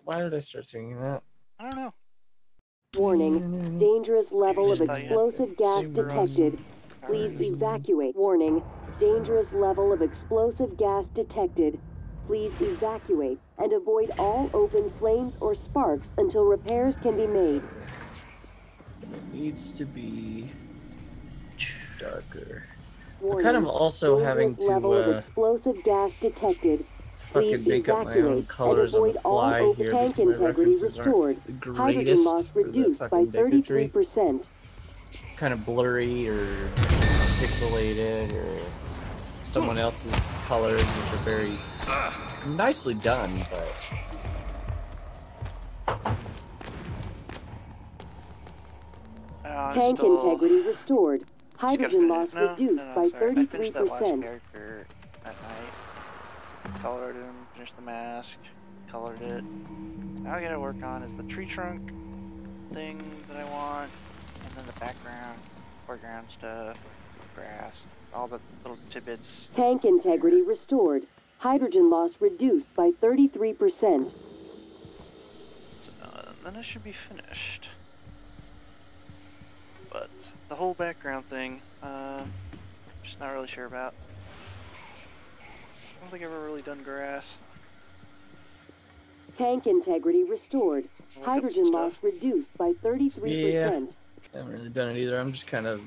Why did I start singing that? I don't know. Warning, dangerous level of just thought you had explosive gas detected. Please evacuate. Warning, dangerous level of explosive gas detected. Please evacuate and avoid all open flames or sparks until repairs can be made. It needs to be darker. Warning, kind of also having dangerous level of to explosive gas detected. Please fucking make up my own evacuate and colors on the avoid all fly open here tank because my integrity references aren't restored. the Hydrogen greatest loss for the reduced by fucking bigotry. 33%. Kind of blurry or pixelated or someone else's colors, which are very nicely done, but Tank integrity restored. Hydrogen loss No, reduced no, by sorry. I finished that last 33%. character at night. Colored him, finished the mask, colored it. Now I gotta work on is the tree trunk thing that I want, and then the background, foreground stuff, grass, all the little tidbits. Tank integrity restored. Hydrogen loss reduced by 33%. So, then it should be finished. But the whole background thing, just not really sure about. I don't think I've ever really done grass. Tank integrity restored. Hydrogen loss reduced by 33%. I haven't really done it either. I'm just kind of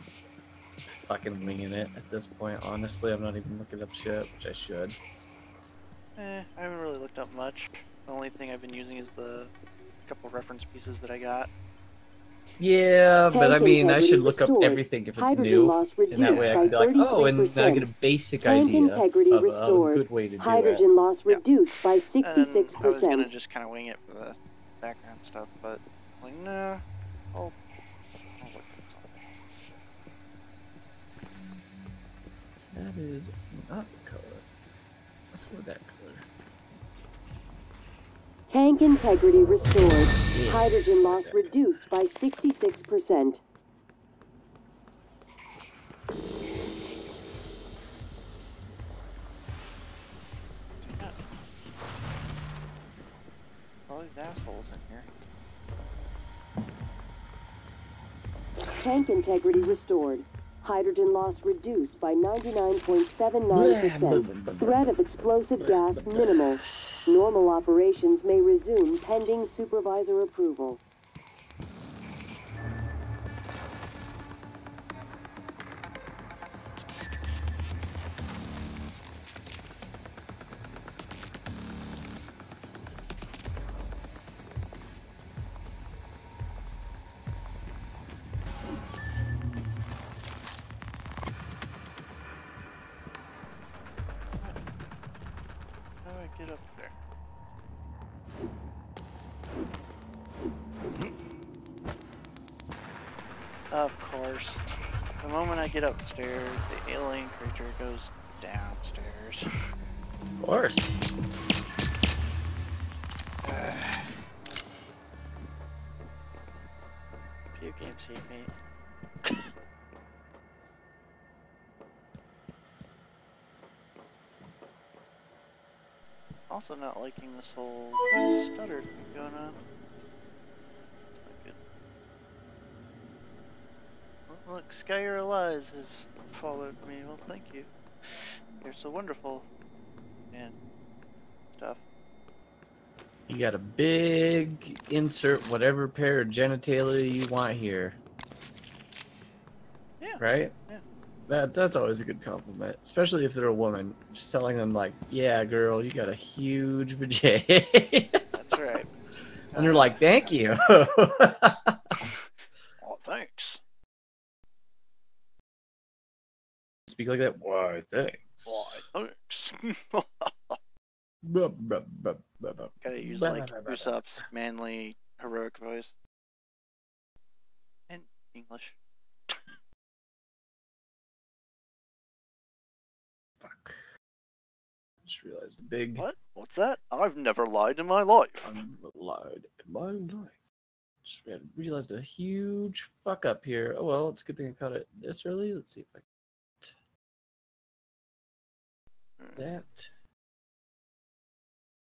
fucking winging it at this point. Honestly, I'm not even looking up shit, which I should. I haven't really looked up much. The only thing I've been using is the couple reference pieces that I got. Yeah, Tank but I mean, I should look restored. up everything if it's Hydrogen new, loss and that way I can be like, oh, and then I get a basic Tank idea integrity of restored. a good way to do Hydrogen it. loss reduced by 66%. I was gonna just kind of wing it for the background stuff, but like, nah, I'll look at That is not the color. Let's go with that color. Tank integrity restored. Hydrogen loss reduced by 66%. all these assholes in here. Tank integrity restored. Hydrogen loss reduced by 99.79%. Threat of explosive gas minimal. Normal operations may resume pending supervisor approval. How do I get up there? Of course. The moment I get upstairs, the alien creature goes downstairs. Of course. You can't see me. Also not liking this whole stutter thing going on. It's not good. Well, look, Skyr Elias has followed me. Well, thank you. You're so wonderful. And stuff. You got a big insert whatever pair of genitalia you want here. Yeah. Right? Yeah. That's always a good compliment, especially if they're a woman. Just telling them like, "Yeah, girl, you got a huge vajay." That's right. And they're like, "Thank you." Oh, thanks. Speak like that. Why, thanks. Why, thanks. Buh, buh, buh, buh, buh. Gotta use Buh, like buh, buh, buh. Usopp's manly, heroic voice. And English. Fuck. just realized a big. What? What's that? I've never lied in my life. Lied in my life. Just realized a huge fuck up here. Oh well, it's a good thing I caught it this early. Let's see if I can. That.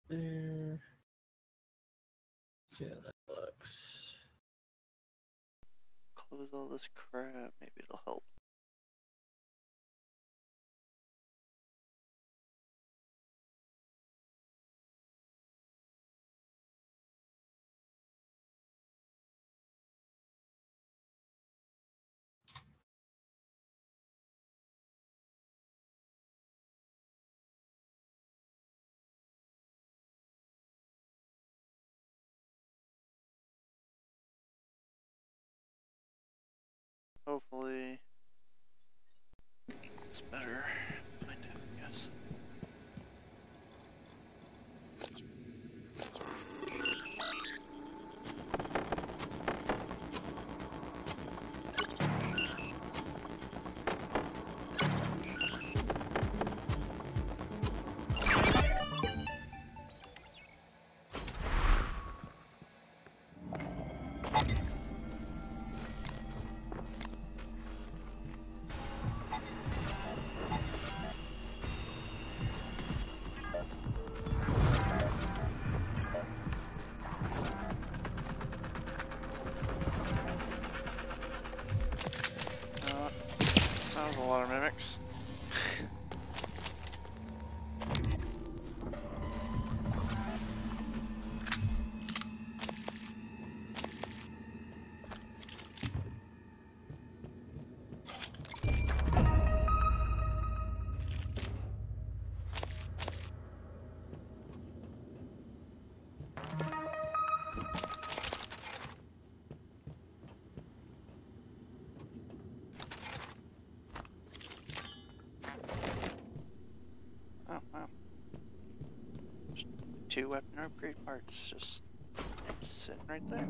There. Let's see how that looks. Close all this crap. Maybe it'll help. Hopefully, it's better. Kind of, yes. That was a lot of mimics. Oh, wow. Just 2 weapon upgrade parts just sitting right there.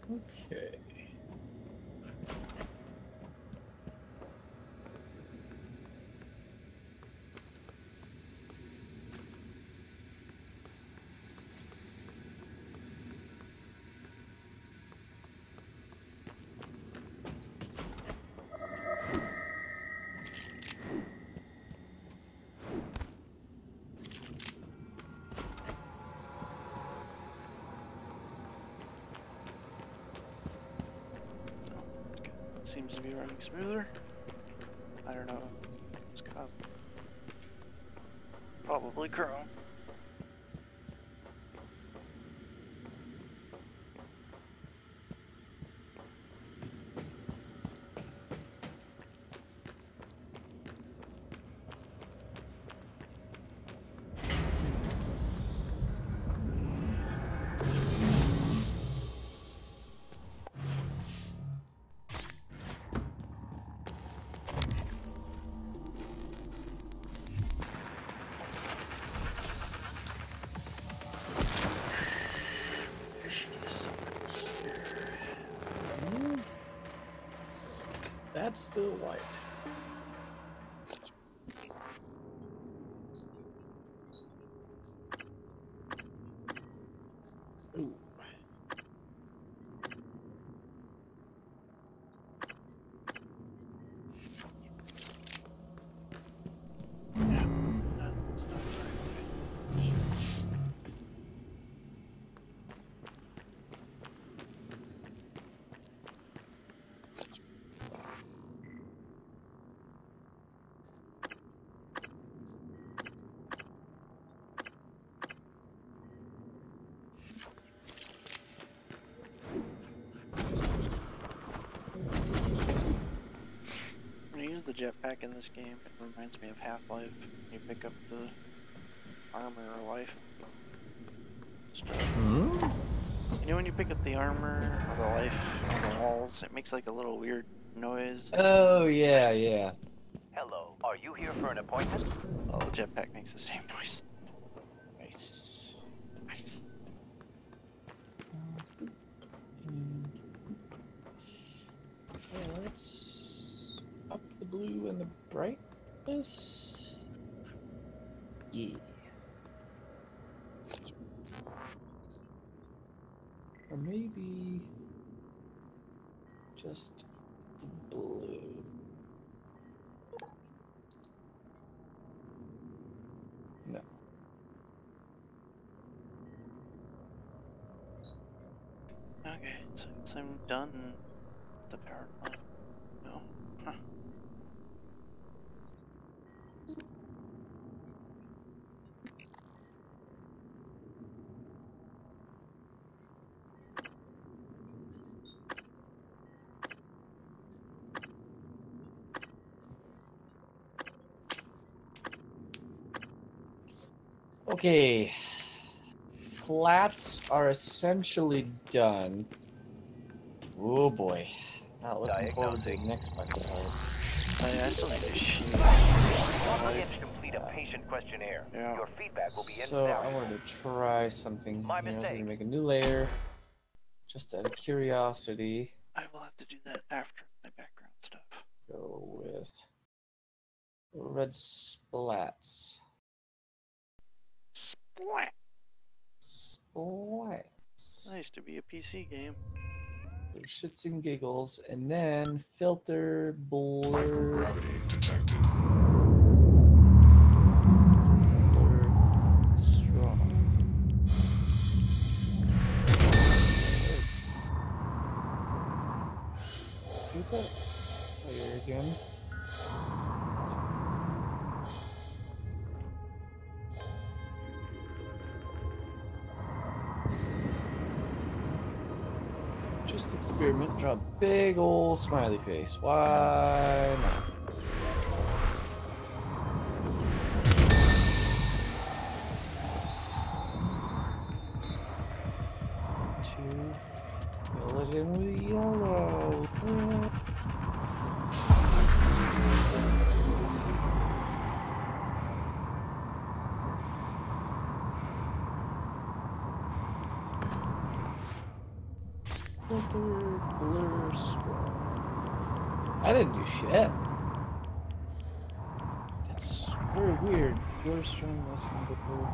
Okay. Seems to be running smoother. I don't know. It's called probably Chrome. That's still white. Ooh. jetpack in this game. It reminds me of Half-Life. You pick up the armor or life stuff. Hmm? You know when you pick up the armor or the life on the walls, it makes like a little weird noise. Oh, yeah, yeah. Hello, are you here for an appointment? Well, the jetpack makes the same noise. Nice. Nice. Let's up the blue and the brightness. Yeah. Or maybe just the blue. No. Okay, so since I'm done with the power plant. No. Huh. Okay. Flats are essentially done. Oh boy. Not looking forward to the next fucking part. I still need to shoot. To complete a patient questionnaire. Yeah. Your feedback will be in So I soon. wanted to try something here. My I was mistake. gonna make a new layer. Just out of curiosity. I will have to do that after my background stuff. Go with red splats. Splat! Splats. Nice to be a PC game. For shits and giggles, and then filter blur. Blur strong. Do that layer again. Just experiment, draw a big old smiley face. Why not? To fill it in with yellow. Filter, blur, strong. I didn't do shit. That's very weird. Blur, strong, less than blur.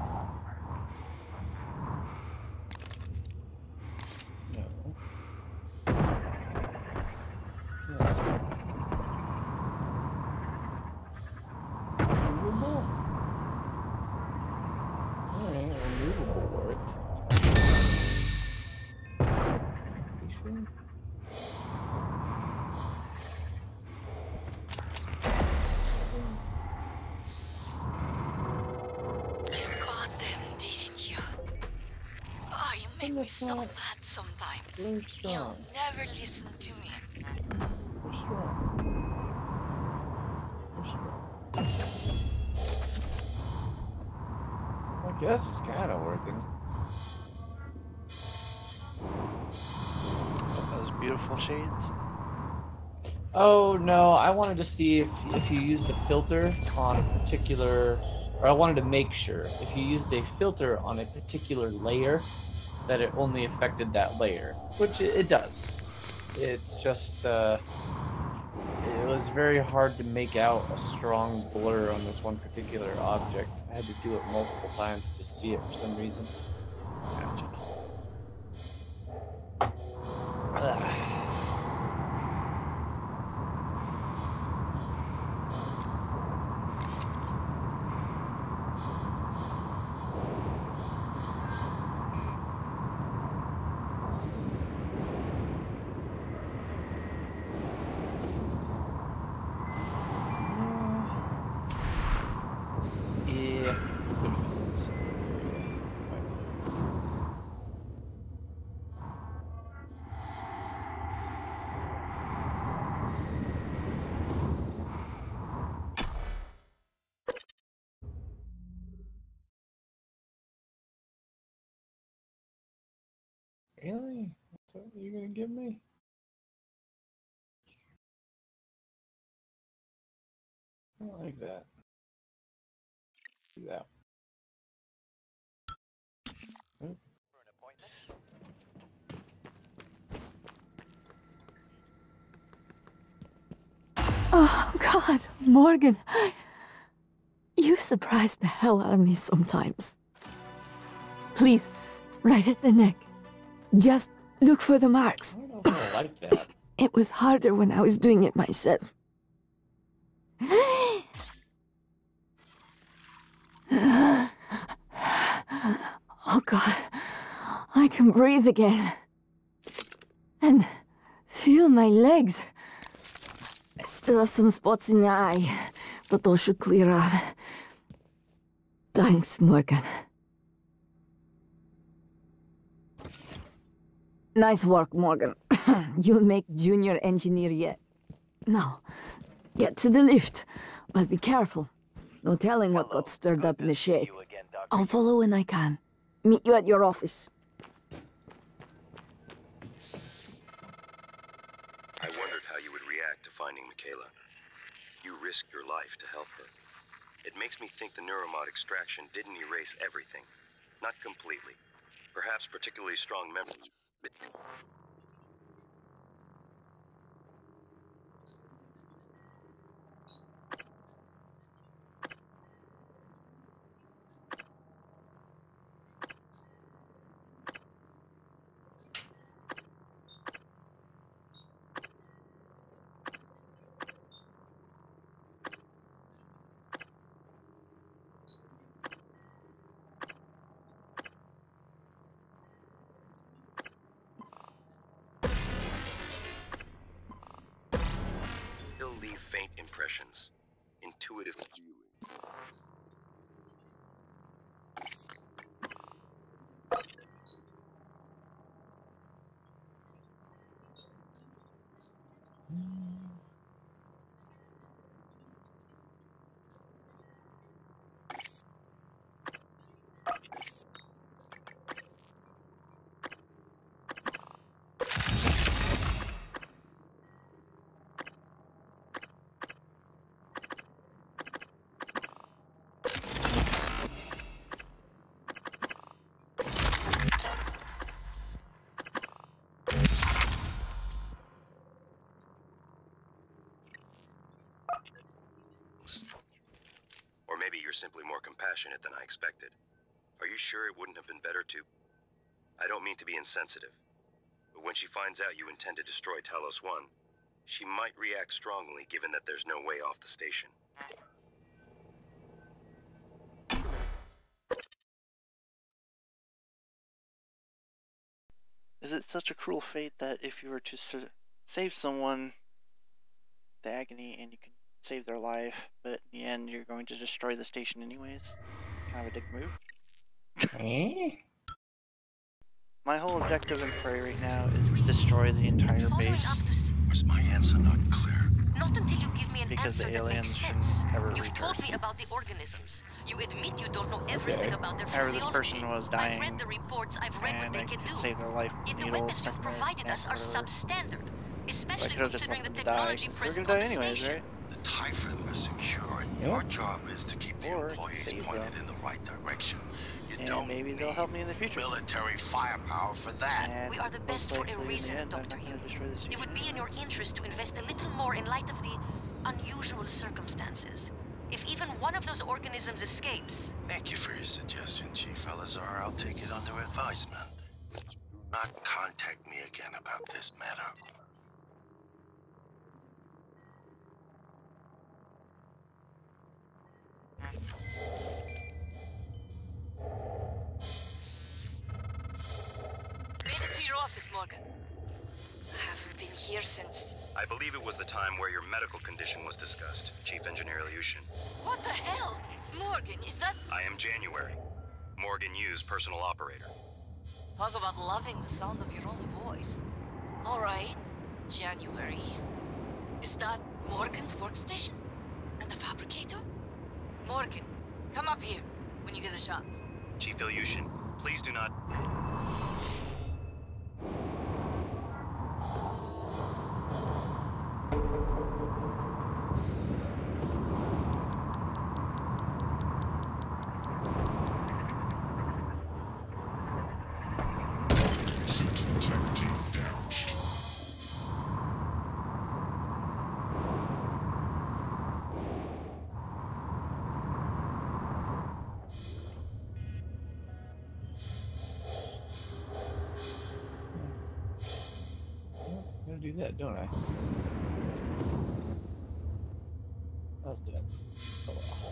No. Yes. Removable? Alright, removable worked. You got them, didn't you? Oh, you make me that's so not mad sometimes. very You strong. never listen to me. We're strong. We're strong. I guess it's kind of working. Those beautiful shades. Oh no, I wanted to see if you used a filter on a particular, or I wanted to make sure if you used a filter on a particular layer that it only affected that layer, which it does. It's just it was very hard to make out a strong blur on this one particular object. I had to do it multiple times to see it for some reason. Gotcha. Ugh. Yeah, good for this area. Why not? Really? That's what you're gonna give me? I don't like that. Do that. For an appointment? Oh, God, Morgan. You surprise the hell out of me sometimes. Please, right at the neck. Just look for the marks. I don't know if I like that. It was harder when I was doing it myself. Oh, God. I can breathe again. And feel my legs. I still have some spots in the eye, but those should clear up. Thanks, Morgan. Nice work, Morgan. You'll make junior engineer yet. Now, get to the lift, but be careful. No telling what got stirred up in the shake. You again, Dr. I'll follow when I can. Meet you at your office. I wondered how you would react to finding Michaela. You risked your life to help her. It makes me think the neuromod extraction didn't erase everything. Not completely. Perhaps particularly strong memories. Still leave faint impressions. Intuitive viewing. Or maybe you're simply more compassionate than I expected. Are you sure it wouldn't have been better to... I don't mean to be insensitive, but when she finds out you intend to destroy Talos 1, she might react strongly given that there's no way off the station. Is it such a cruel fate that if you were to save someone, the agony, and you can save their life, but in the end you're going to destroy the station anyways? Kind of a dick move. Eh? My whole objective in Prey right now is to destroy the entire Following base up to Was my answer not clear? not until you give me an because answer the that makes aliens sense. shouldn't ever You've told me rebirth. about the organisms. You admit you don't know everything Okay. about their However, this physiology. person was I've dying, read the reports. I've read what and they I can could do. save their life with Yet the needles weapons stuck you've in their provided neck us or are whatever. substandard, So I especially could have just considering let the them die, technology 'cause they're present gonna on die the anyways, station. right? The Typhon was secure, and Yep. your job is to keep the Or employees save pointed them. in the right direction. You And don't maybe need they'll help me in the future. military firepower for that. And We are the best most for a likely in the reason, end, I'm Dr. not Yu. gonna destroy the It station would be in your anyways. interest to invest a little more in light of the unusual circumstances. If even one of those organisms escapes, Thank you for your suggestion, Chief Elazar. I'll take it under advisement. Do not contact me again about this matter. made it to your office, Morgan. I haven't been here since... I believe it was the time where your medical condition was discussed, Chief Engineer Ilyushin. What the hell? Morgan, is that... I am January. Morgan Yu's personal operator. Talk about loving the sound of your own voice. All right, January. Is that Morgan's workstation? And the fabricator? Morgan, come up here when you get a chance. Chief Ilyushin, please do not... do that, don't I? Oh, did I? Oh, well.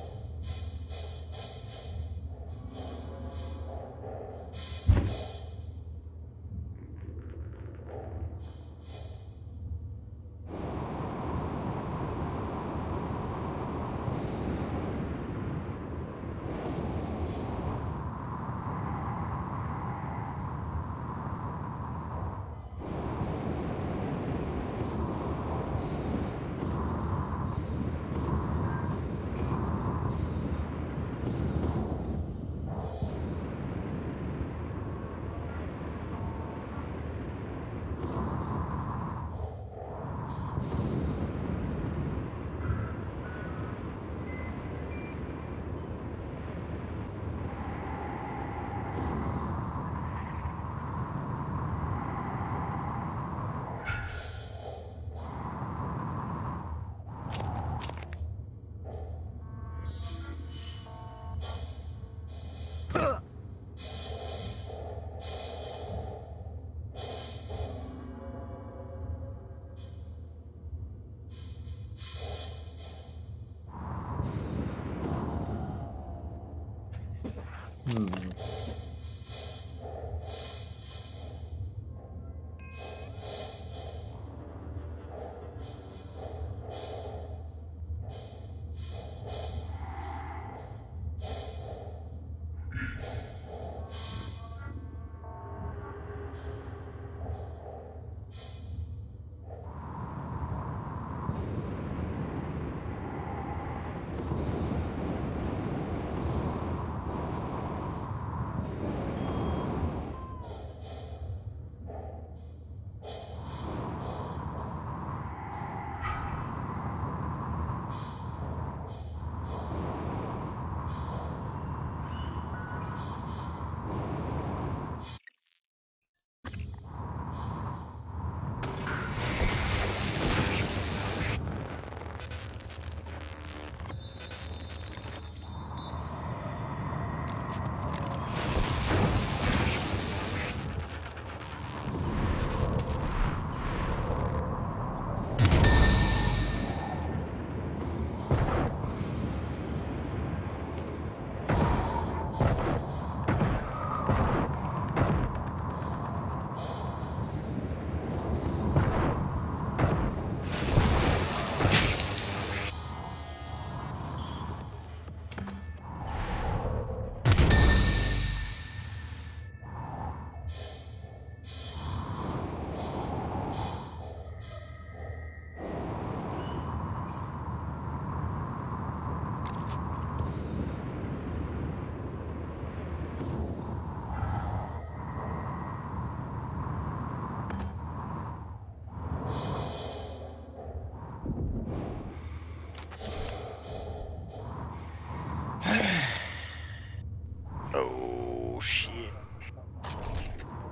Oh shit.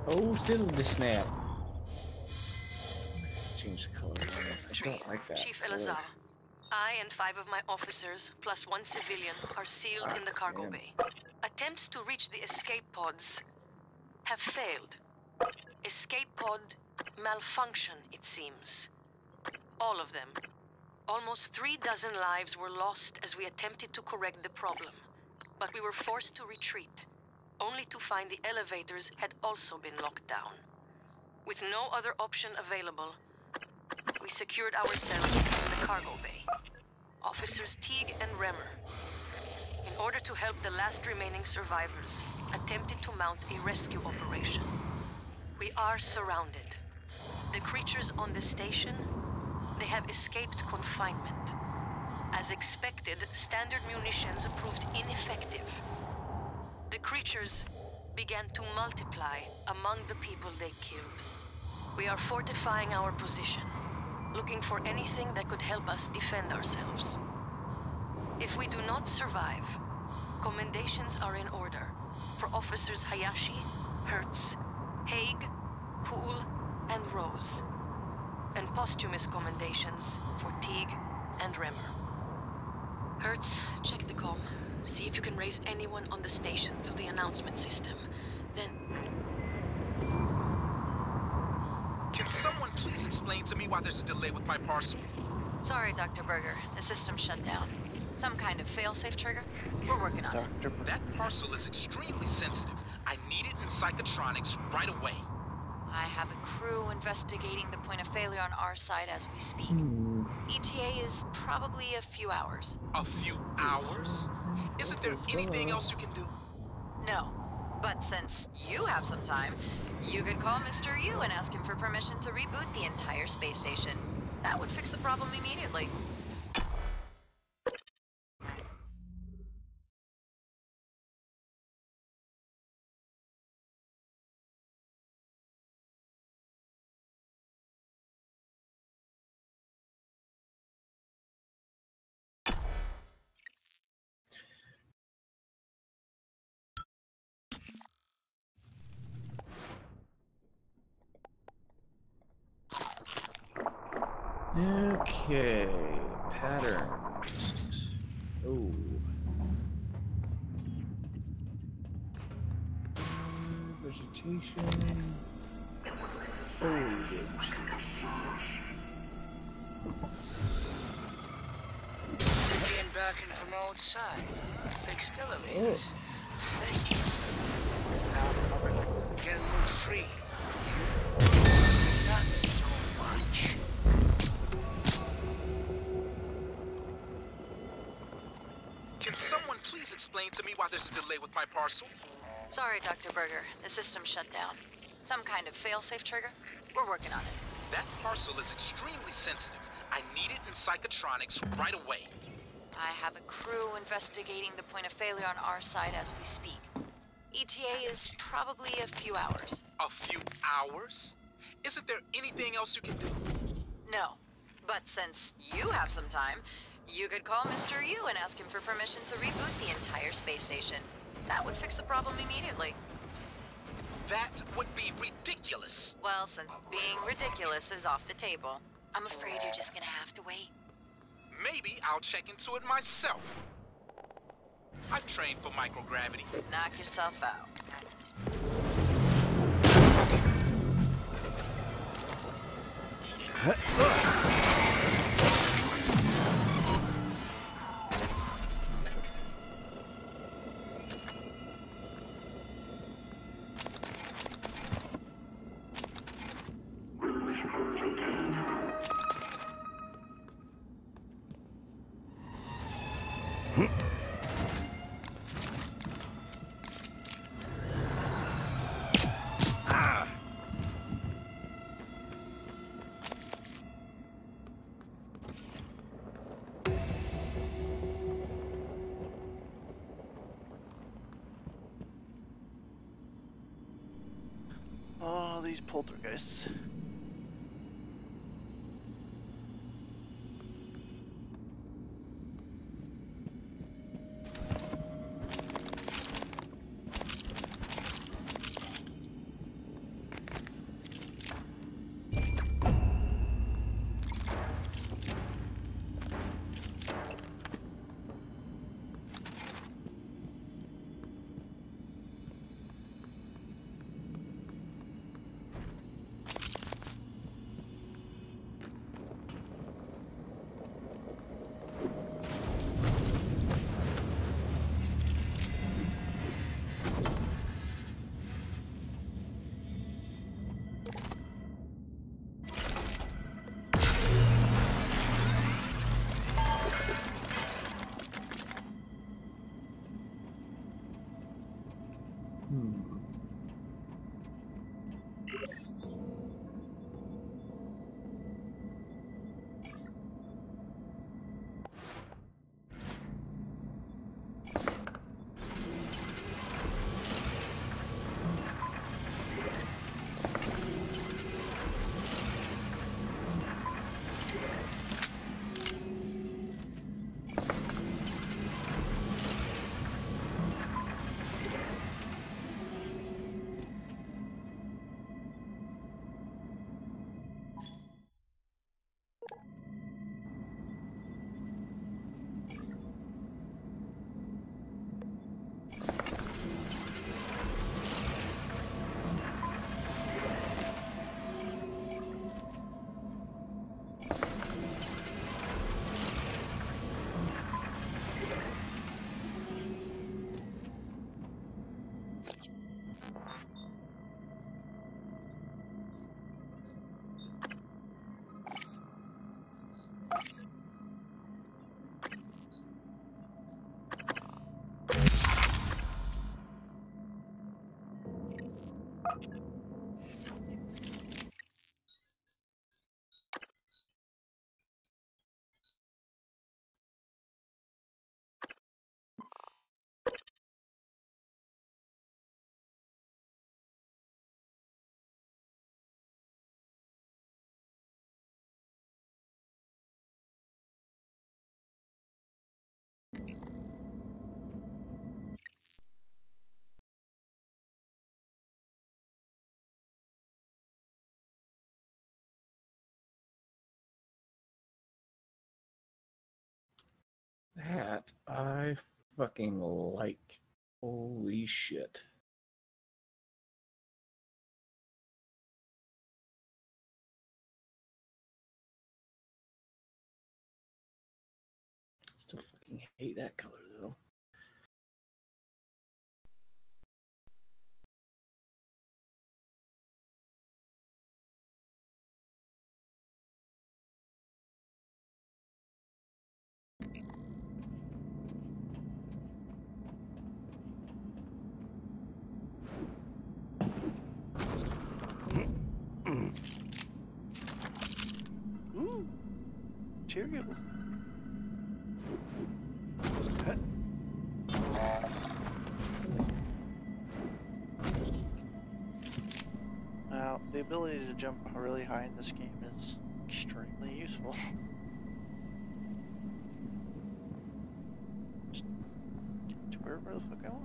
Oh, sizzle the snap. Change the color on this. I don't like that. Chief color. Elazar, I and 5 of my officers, plus 1 civilian, are sealed in the cargo bay. Attempts to reach the escape pods have failed. Escape pod malfunction, it seems. All of them. Almost 36 lives were lost as we attempted to correct the problem. But we were forced to retreat, only to find the elevators had also been locked down. With no other option available, we secured ourselves in the cargo bay. Officers Teague and Remmer, in order to help the last remaining survivors, attempted to mount a rescue operation. We are surrounded. The creatures on the station, they have escaped confinement. As expected, standard munitions proved ineffective. The creatures began to multiply among the people they killed. We are fortifying our position, looking for anything that could help us defend ourselves. If we do not survive, commendations are in order for Officers Hayashi, Hertz, Haig, Kuhl, and Rose, and posthumous commendations for Teague and Remmer. Hertz, check the comm. See if you can raise anyone on the station through the announcement system. Then... Can someone please explain explain to me why there's a delay with my parcel? Sorry, Dr. Berger. The system's shut down. Some kind of failsafe trigger? We're working on it. That parcel is extremely sensitive. I need it in psychotronics right away. I have a crew investigating the point of failure on our side as we speak. ETA is probably a few hours. A few hours? Isn't there anything else you can do? No. But since you have some time, you could call Mr. Yu and ask him for permission to reboot the entire space station. That would fix the problem immediately. Okay, patterns. Oh. Vegetation. Foliage. Being back in from outside. Fixed elevators. Thank you. Now, can move free. Not so much. Can someone please explain to me why there's a delay with my parcel? Sorry, Dr. Berger. The system's shut down. Some kind of failsafe trigger? We're working on it. That parcel is extremely sensitive. I need it in psychotronics right away. I have a crew investigating the point of failure on our side as we speak. ETA is probably a few hours. A few hours? Isn't there anything else you can do? No. But since you have some time, you could call Mr. Yu and ask him for permission to reboot the entire space station. That would fix the problem immediately. That would be ridiculous. Well, since being ridiculous is off the table, I'm afraid you're just gonna have to wait. Maybe I'll check into it myself. I've trained for microgravity. Knock yourself out. Oh, these poltergeists. That I fucking like. Holy shit. Still fucking hate that color though. Cheerios. Now, the ability to jump really high in this game is extremely useful. Just get to wherever the fuck I want.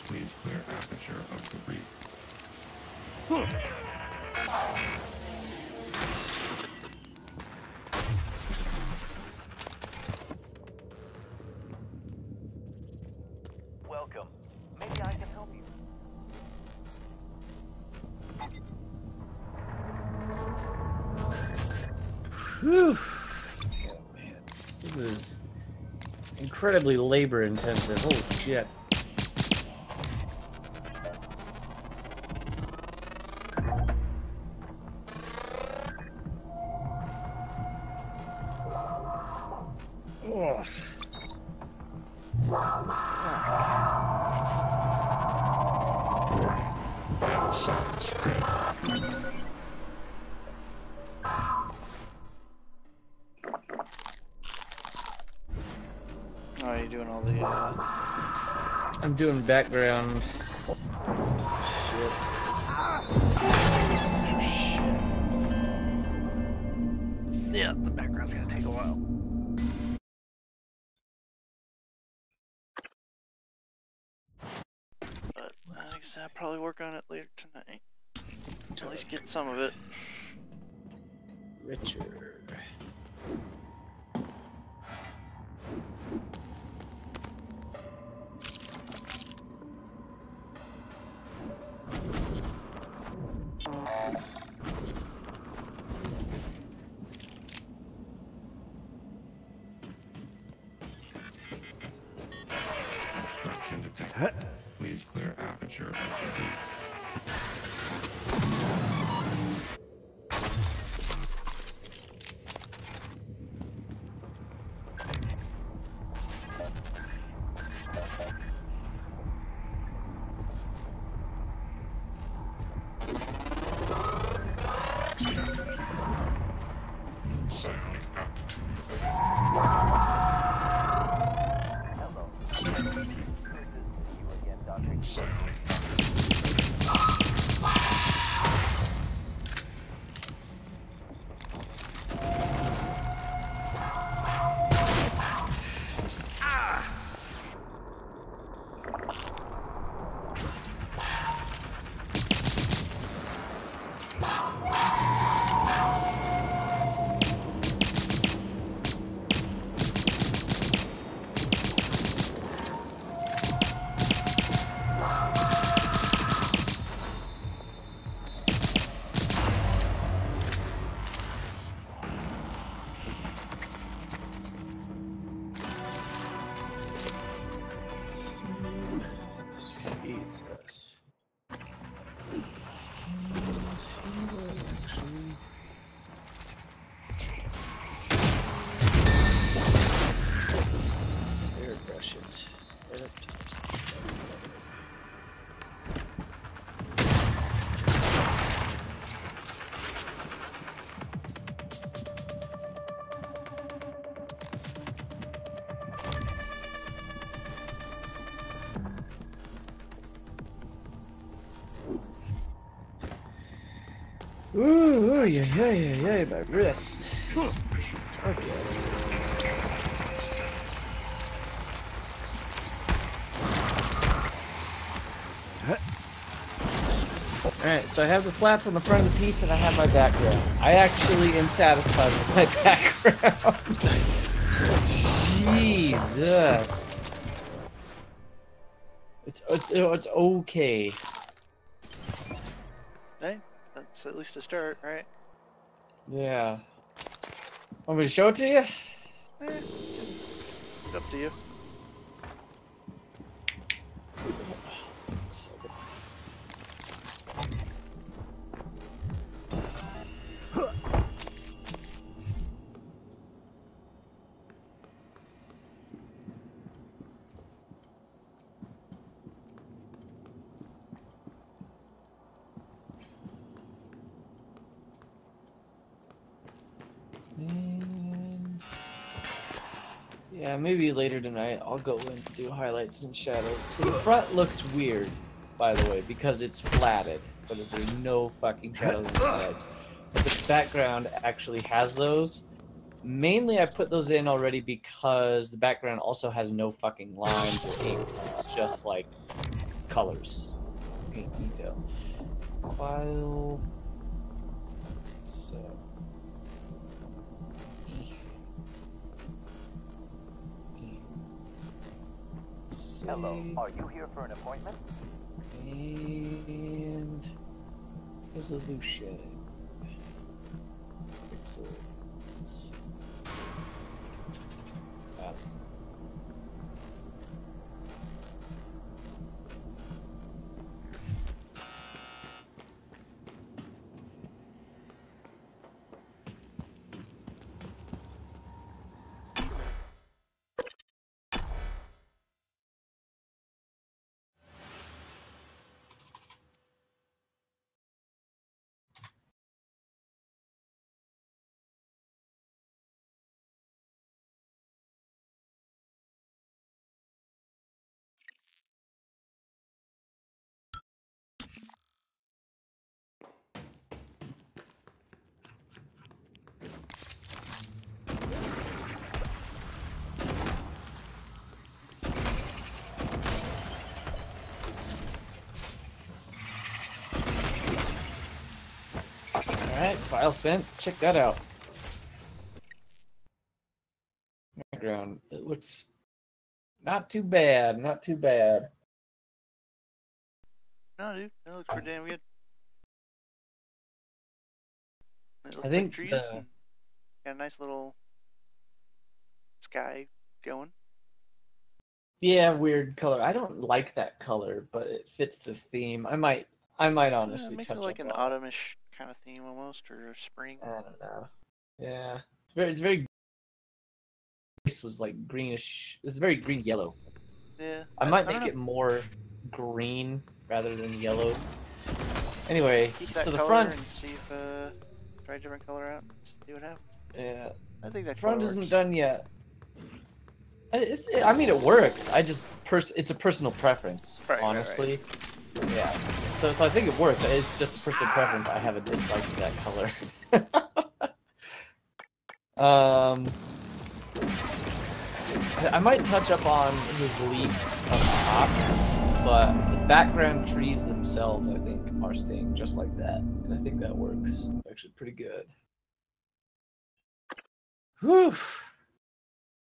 Please clear aperture of debris. Welcome. Maybe I can help you. Whew. Oh, man. This is incredibly labor intensive. Holy shit. Oh. Oh, you're doing all the, I'm doing background. Shit. shit. Yeah, the background's gonna take a while. But, like I said, I'll probably work on it later tonight. At least get some of it. Richard. Obstruction detected. Please clear aperture of debris. Sound altitude. Hello. Good to see you again, Doctor. Sound. Ooh, yeah, my wrist. Okay. Alright, so I have the flats on the front of the piece and I have my background. I actually am satisfied with my background. Jesus. It's okay. Hey, that's at least a start, right? Yeah. Want me to show it to you? It's up to you. And yeah, maybe later tonight I'll go in and do highlights and shadows. So the front looks weird, by the way, because it's flatted, but there's no fucking shadows and highlights. But the background actually has those. Mainly I put those in already because the background also has no fucking lines or inks. It's just like colors, paint detail. File. So. Hello, are you here for an appointment? And resolution. Pixels. That's alright, file sent. Check that out. Background. It looks not too bad, not too bad. No, dude, that looks pretty damn good. I think trees and got a nice little sky going. Yeah, weird color. I don't like that color, but it fits the theme. I might honestly It makes touch it like up an on autumnish kind of theme almost, or spring. I don't know. Yeah, it's very. This was like greenish. It's very green yellow. Yeah. I might don't make know. it more green rather than yellow. Anyway, Keep that so the color front. and see if try a different color out. See what happens. Yeah, I think that front color isn't works. done yet. I mean, it works. I just it's a personal preference, Right, honestly. Yeah. So I think it works. It's just a personal preference. I have a dislike to that color. I might touch up on his leaves up top, but the background trees themselves, I think, are staying just like that. And I think that works actually pretty good. Whew.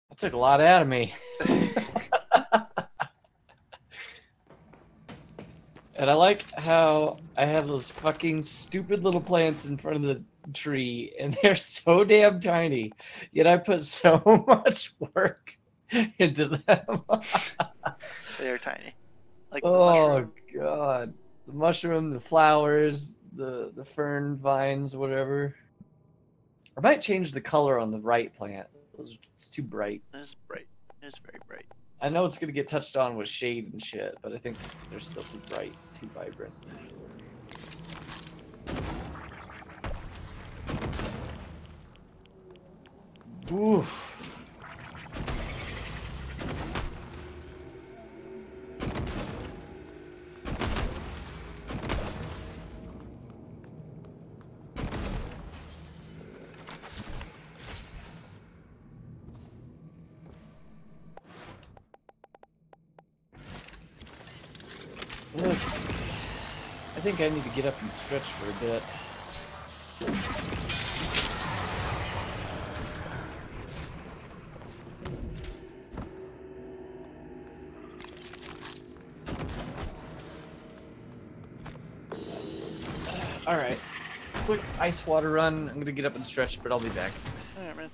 That took a lot out of me. And I like how I have those fucking stupid little plants in front of the tree, and they're so damn tiny, yet I put so much work into them. They are tiny. Like the Oh mushroom. god. The mushroom, the flowers, the fern vines, whatever. I might change the color on the right plant. It's too bright. It's bright. It's very bright. I know it's gonna get touched on with shade and shit, but I think they're still too bright, too vibrant. Oof. Ugh. I think I need to get up and stretch for a bit. Alright. Quick ice water run. I'm gonna get up and stretch, but I'll be back. Alright, man.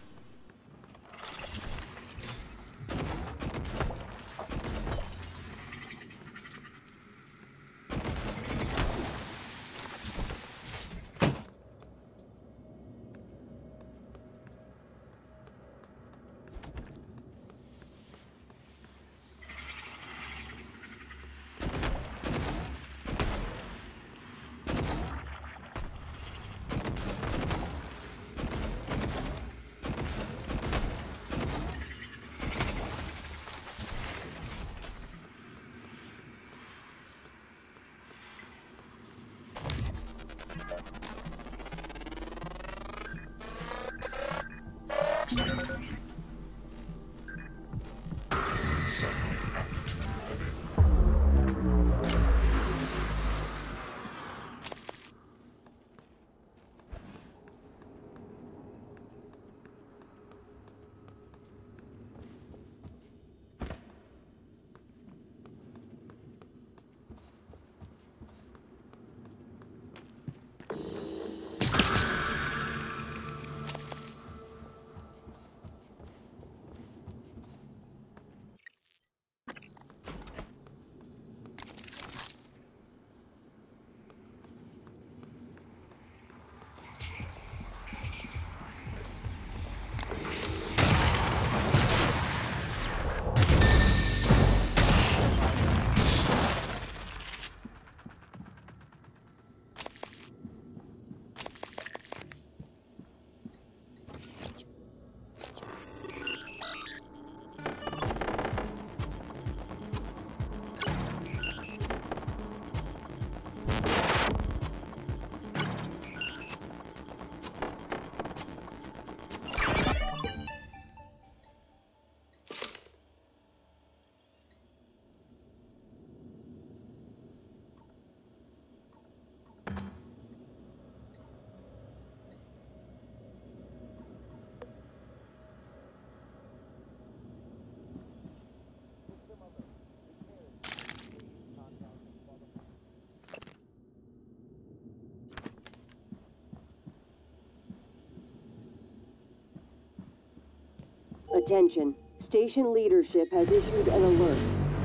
Attention. Station leadership has issued an alert.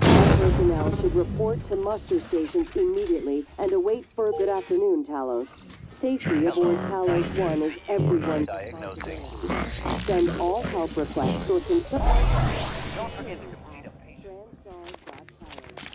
All personnel should report to muster stations immediately and await further. Good afternoon, Talos. Safety aboard Talos 1 is everyone's Diagnosing. Send all help requests or concerns. Don't forget to complete a patient. Transtar.Talos.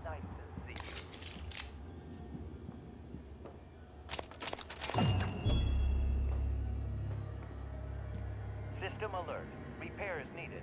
Nice to see you. System alert. Repair is needed.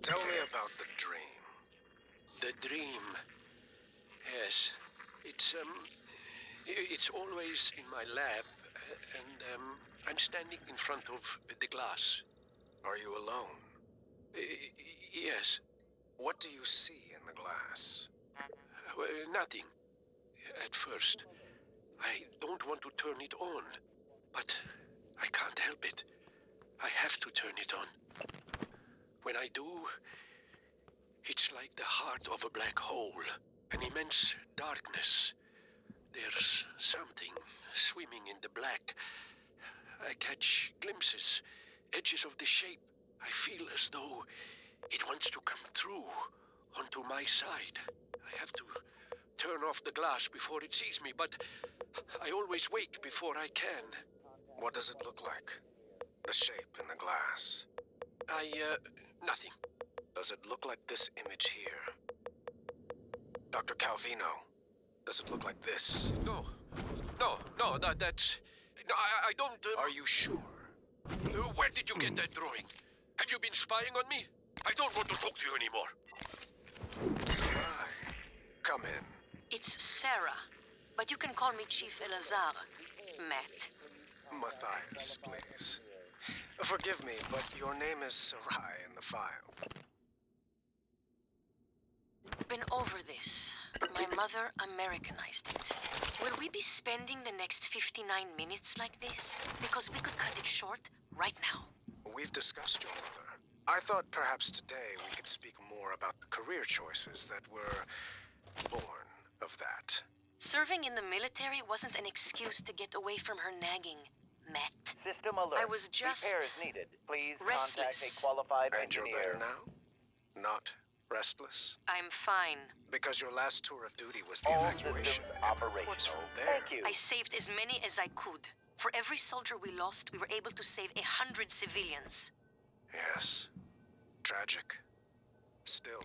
Tell me about the dream. The dream. Yes. It's always in my lab, and I'm standing in front of the glass. Are you alone? Yes. What do you see in the glass? Nothing. At first. I don't want to turn it on, but I can't help it. I have to turn it on. When I do, it's like the heart of a black hole, an immense darkness. There's something swimming in the black. I catch glimpses, edges of the shape. I feel as though it wants to come through onto my side. I have to turn off the glass before it sees me, but I always wake before I can. What does it look like? The shape in the glass? Nothing. Does it look like this image here? Dr. Calvino, does it look like this? No, that's... No, I don't... Are you sure? Where did you get that drawing? Have you been spying on me? I don't want to talk to you anymore. Sarai, come in. It's Sarah, but you can call me Chief Elazar. Matt. Matthias, please. Forgive me, but your name is Sarai in the file. Been over this. My mother Americanized it. Will we be spending the next 59 minutes like this? Because we could cut it short right now. We've discussed your mother. I thought perhaps today we could speak more about the career choices that were born of that. Serving in the military wasn't an excuse to get away from her nagging, Matt. System alert. I was just... repairs needed. Please restless. contact a qualified And engineer. you're better now? Not restless? I'm fine. Because your last tour of duty was the All evacuation. systems operational. What's from there? Thank you. I saved as many as I could. For every soldier we lost, we were able to save 100 civilians. Yes. Tragic. Still,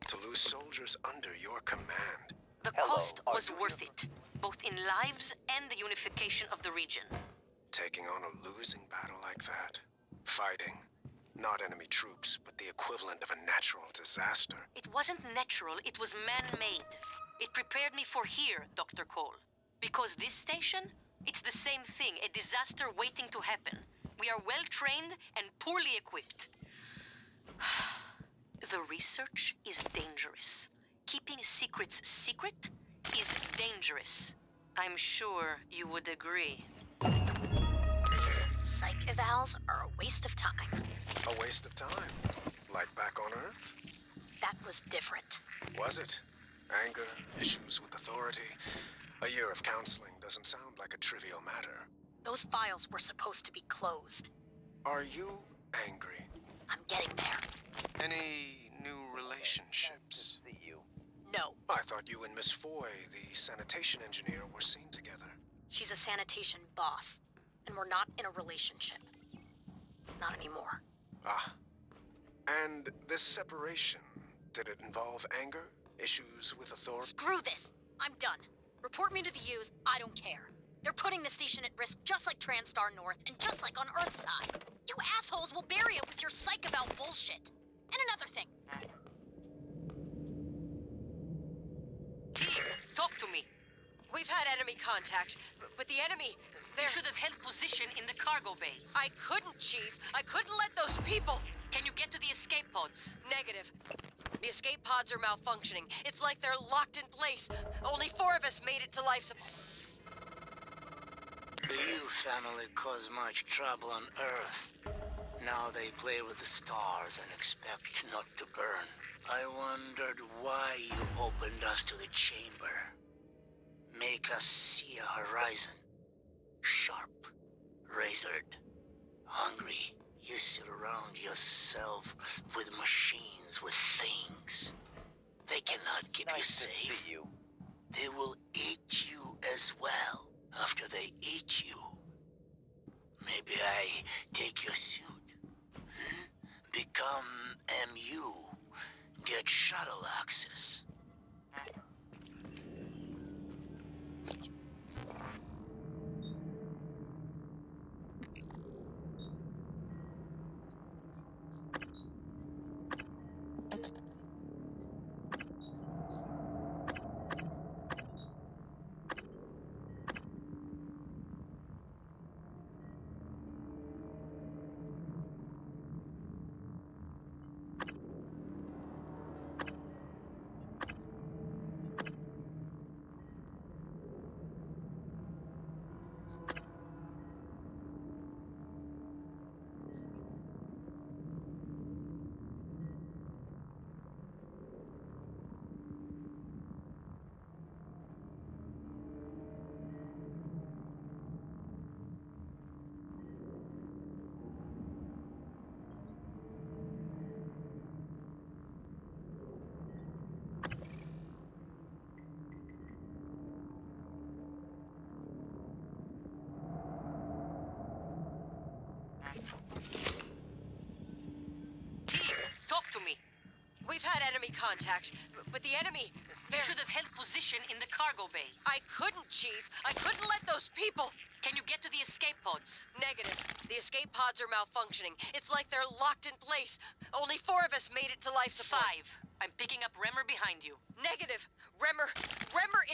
to lose soldiers under your command. The Hello, cost are was you- worth it, both in lives and the unification of the region. Taking on a losing battle like that. Fighting. Not enemy troops, but the equivalent of a natural disaster. It wasn't natural, it was man-made. It prepared me for here, Dr. Cole. Because this station, it's the same thing, a disaster waiting to happen. We are well-trained and poorly equipped. The research is dangerous. Keeping secrets secret is dangerous. I'm sure you would agree. Psych evals are a waste of time. A waste of time. Like back on Earth? That was different. Was it? Anger, issues with authority. A year of counseling doesn't sound like a trivial matter. Those files were supposed to be closed. Are you angry? I'm getting there. Any new relationships? See you. No, I thought you and Miss Foy, the sanitation engineer, were seen together. she's a sanitation boss, and we're not in a relationship. Not anymore. Ah. And this separation, did it involve anger? Issues with authority? Screw this! I'm done. Report me to the U's, I don't care. They're putting the station at risk just like TranStar North and just like on Earthside. You assholes will bury it with your psych about bullshit. And another thing. Team, talk to me. We've had enemy contact, but the enemy, You should have held position in the cargo bay. I couldn't, Chief. I couldn't let those people... Can you get to the escape pods? Negative. The escape pods are malfunctioning. It's like they're locked in place. Only 4 of us made it to life support. The Yu family caused much trouble on Earth. Now they play with the stars and expect not to burn. I wondered why you opened us to the chamber. Make us see a horizon. Sharp, razored, hungry. You sit around yourself with machines, with things. They cannot keep you safe. They will eat you as well after they eat you. Maybe I take your suit. Become MU. Get shuttle access. We've had enemy contact, but the enemy... You should have held position in the cargo bay. I couldn't, Chief. I couldn't let those people... Can you get to the escape pods? Negative. The escape pods are malfunctioning. It's like they're locked in place. Only 4 of us made it to life support. 5. I'm picking up Remmer behind you. Negative. Remmer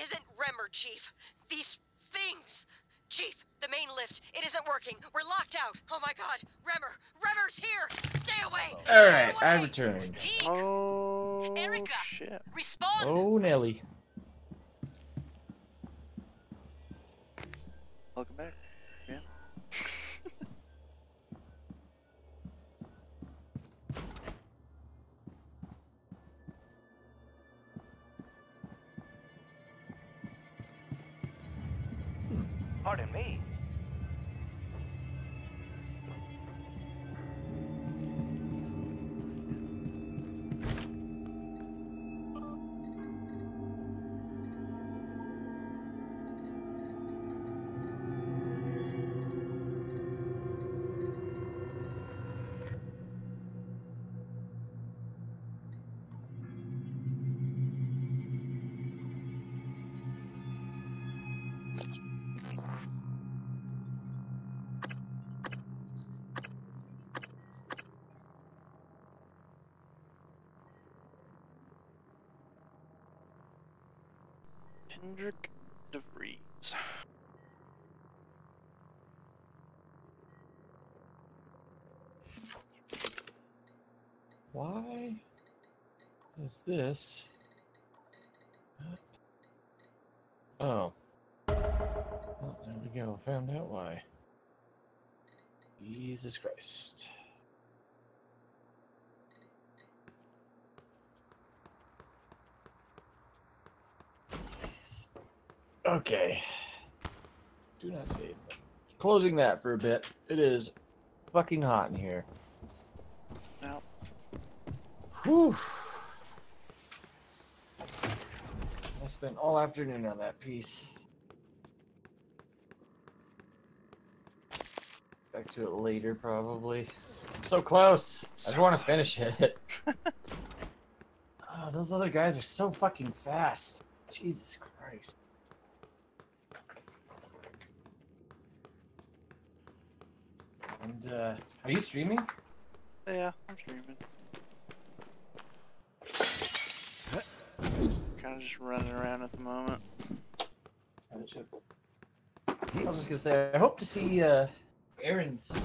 isn't Remmer, Chief. These things. Chief, the main lift. It isn't working. We're locked out. Oh my god. Remmer's here. Stay away. Alright, I returned. Oh, Erica, shit. respond. Oh, Nelly. Welcome back. Yeah. Pardon me. Kendrick DeVries. Why is this? Oh. Well, there we go. Found out why. Jesus Christ. Okay. Do not save. Closing that for a bit. It is fucking hot in here. Now. Whew. I spent all afternoon on that piece. Back to it later, probably. I'm so close. I just want to finish it. Oh, those other guys are so fucking fast. Jesus Christ. And, are you streaming? Yeah, I'm streaming. Kind of just running around at the moment. I was just gonna say, I hope to see, Aaron's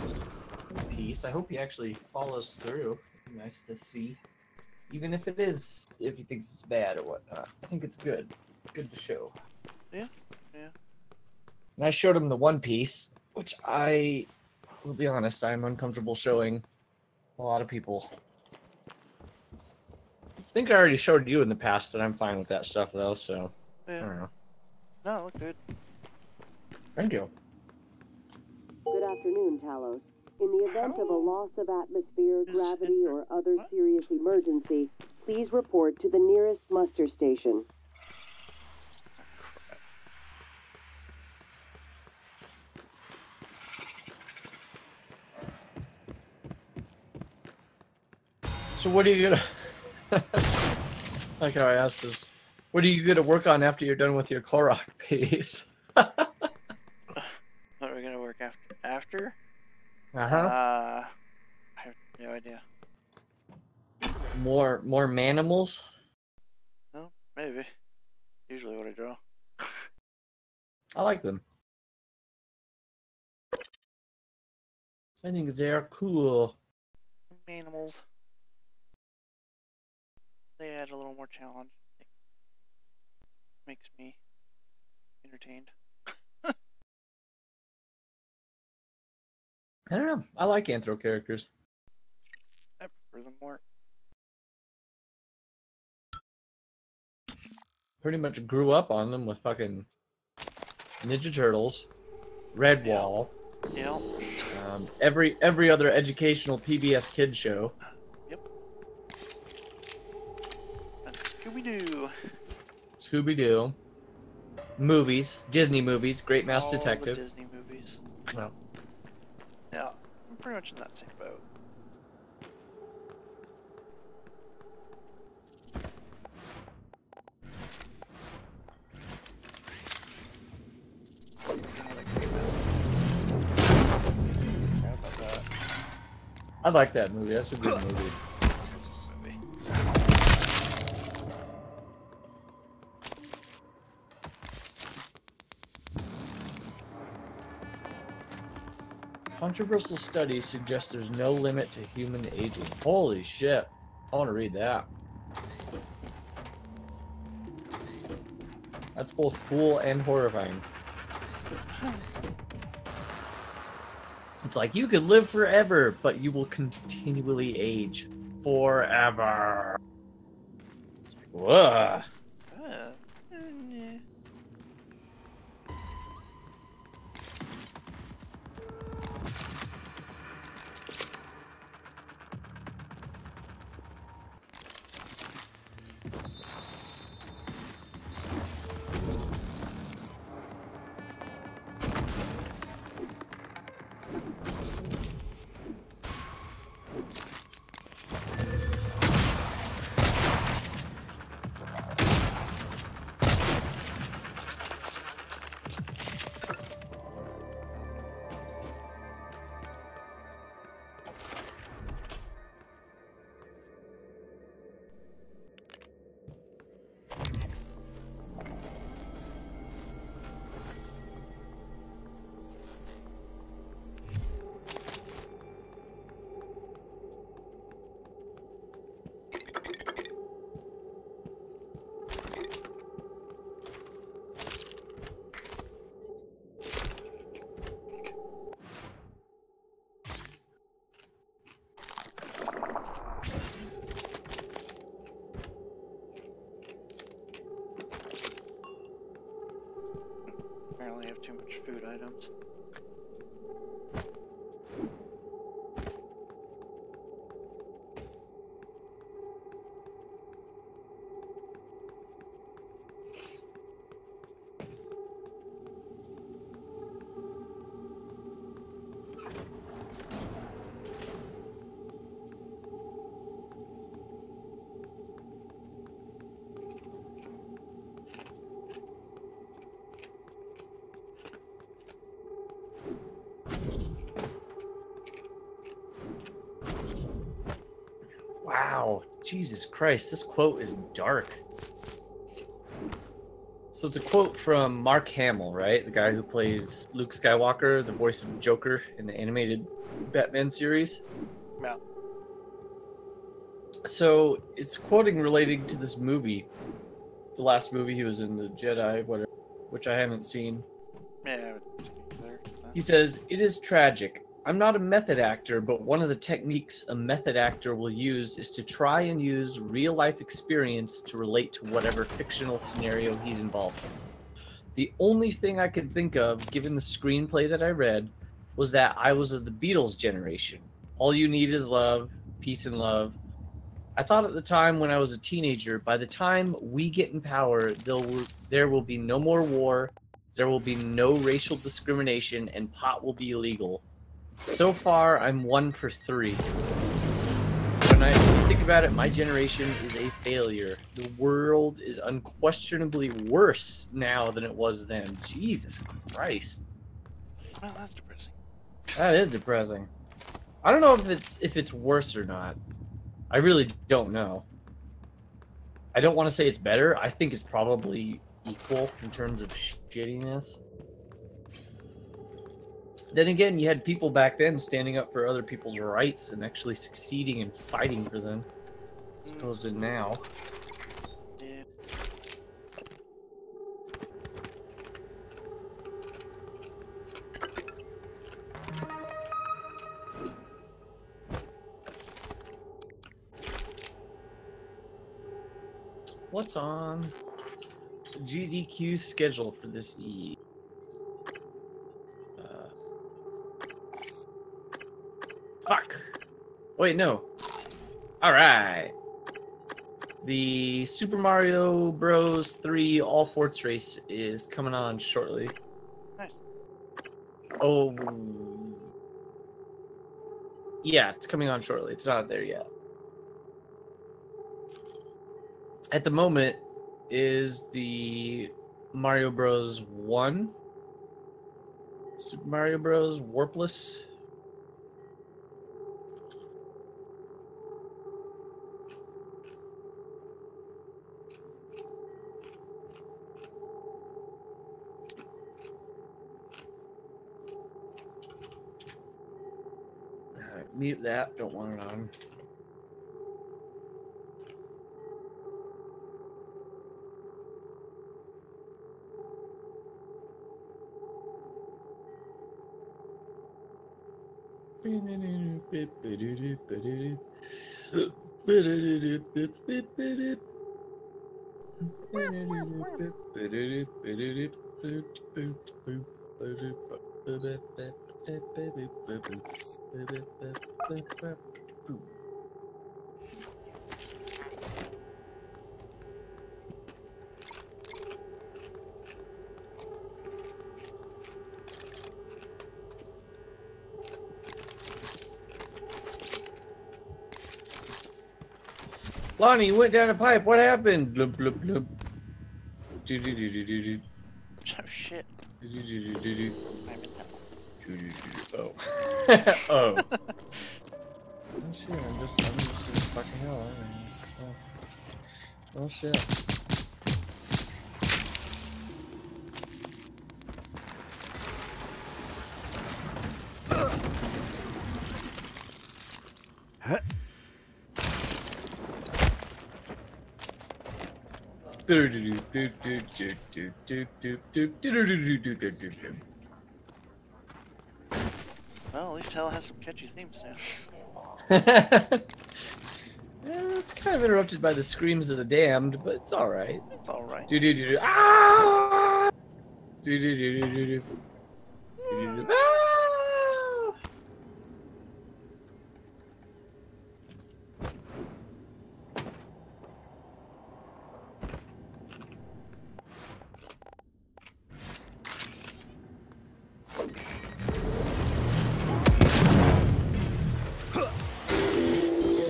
piece. I hope he actually follows through. Nice to see. Even if it is, if he thinks it's bad or whatnot. I think it's good. Good to show. Yeah, yeah. And I showed him the One Piece, which I will be honest, I'm uncomfortable showing a lot of people. I think I already showed you in the past that I'm fine with that stuff, though, so Yeah. I don't know. No, look good. Thank you. Good afternoon, Talos. In the event of a loss of atmosphere, gravity, or other serious emergency, please report to the nearest muster station. So what are you gonna... like how I asked this, what are you gonna work on after you're done with your Korok piece? What are we gonna work after? Uh-huh. I have no idea. More manimals? No, maybe. Usually what I draw. I like them. I think they're cool. Animals. They add a little more challenge. It makes me entertained. I don't know. I like Anthro characters. I prefer them more. Pretty much grew up on them with fucking Ninja Turtles, Redwall. Yep. Every other educational PBS Kids show. Yep. And Scooby-Doo. Scooby-Doo. Movies. Disney movies. Great Mouse All Detective. the Disney movies. Well. Yeah, I'm pretty much in that same boat. I like that movie. That's a good movie. Controversial studies suggest there's no limit to human aging. Holy shit. I want to read that. That's both cool and horrifying. It's like you could live forever, but you will continually age forever. It's like, whoa. Apparently I have too much food items. Wow, Jesus Christ, this quote is dark. So it's a quote from Mark Hamill, right? The guy who plays Luke Skywalker, the voice of Joker in the animated Batman series. Yeah. So it's quoting relating to this movie, the last movie he was in, the Jedi, whatever, which I haven't seen. Yeah. He says, "It is tragic. I'm not a method actor, but one of the techniques a method actor will use is to try and use real-life experience to relate to whatever fictional scenario he's involved in. The only thing I could think of, given the screenplay that I read, was that I was of the Beatles generation. All you need is love, peace and love. I thought at the time when I was a teenager, by the time we get in power, there will be no more war, there will be no racial discrimination, and pot will be illegal. So far, I'm 1 for 3. When I think about it, my generation is a failure. The world is unquestionably worse now than it was then. Jesus Christ. Well, that's depressing. That is depressing. I don't know if it's worse or not. I really don't know. I don't want to say it's better. I think it's probably equal in terms of shittiness. Then again, you had people back then standing up for other people's rights and actually succeeding and fighting for them, as opposed to now. Yeah. What's on GDQ's schedule for this E? Fuck. Wait, no. Alright. The Super Mario Bros. 3 All Forts race is coming on shortly. Nice. Oh. Yeah, it's coming on shortly. It's not there yet. At the moment is the Mario Bros. 1. Super Mario Bros. Warpless. Mute that. Don't want it on. Lonnie, you went down a pipe. What happened? Blub, blub, blub. Oh shit. Oh. Oh. Oh shit, I'm just fucking hell. Oh shit. Well, at least Hell has some catchy theme sounds. Yeah, it's kind of interrupted by the screams of the damned, but it's alright. It's alright. Ah!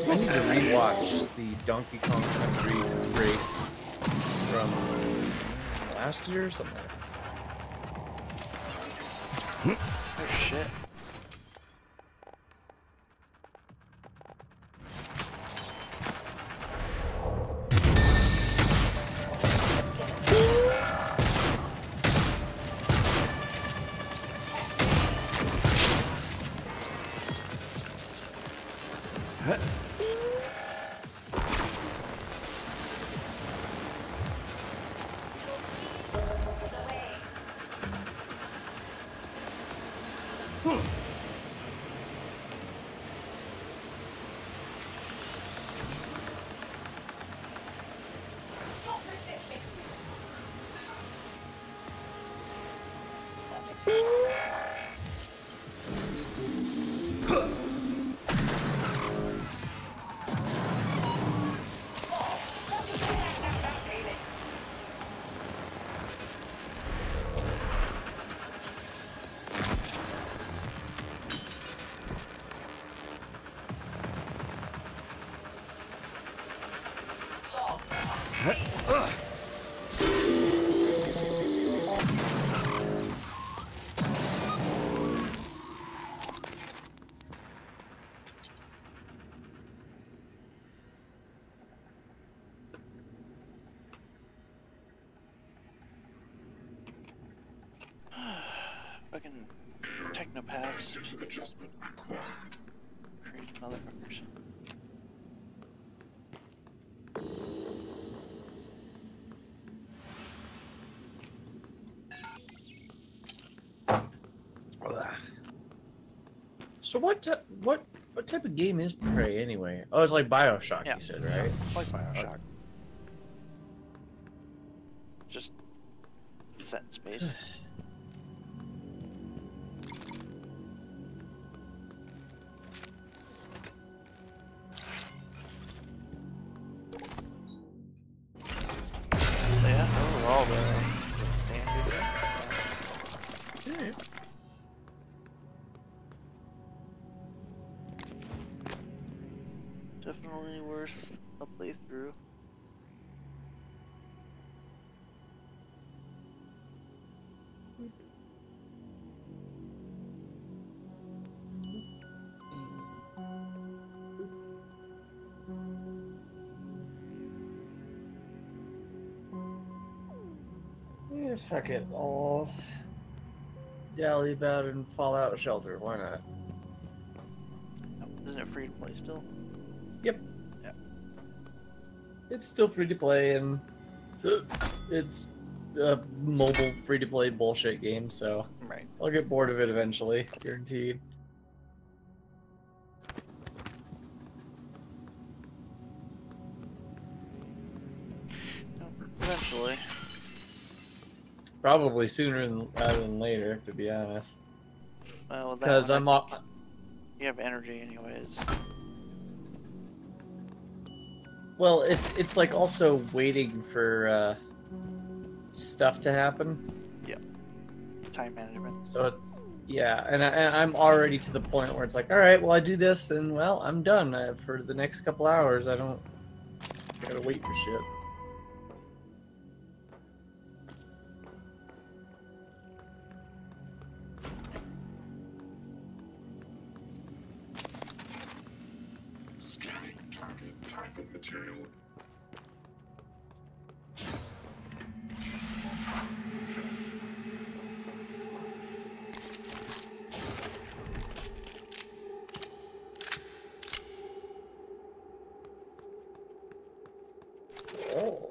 I need to rewatch the Donkey Kong Country race from last year or something. Oh shit. Fucking technopaths. Adjustment required. Crazy motherfuckers. So what type of game is Prey anyway? Oh, it's like BioShock, Yeah. you said, right? It's like BioShock. Just set in space. Yeah, those are all the standard. Yeah. Definitely worth a playthrough. Yeah, fuck it. I'll dally about in Fallout Shelter. Why not? Isn't it free to play still? Yep. Yeah. It's still free to play, and it's a mobile free to play bullshit game, so right. I'll get bored of it eventually, guaranteed. Eventually. Probably sooner rather than later, to be honest. Well, because I'm off. You have energy, anyways. Well, it's like also waiting for stuff to happen. Yeah. Time management. So it's yeah, and I'm already to the point where it's like, all right, well I do this, and well I'm done for the next couple hours. I don't gotta wait for shit. Scanning target Typhon material. Oh.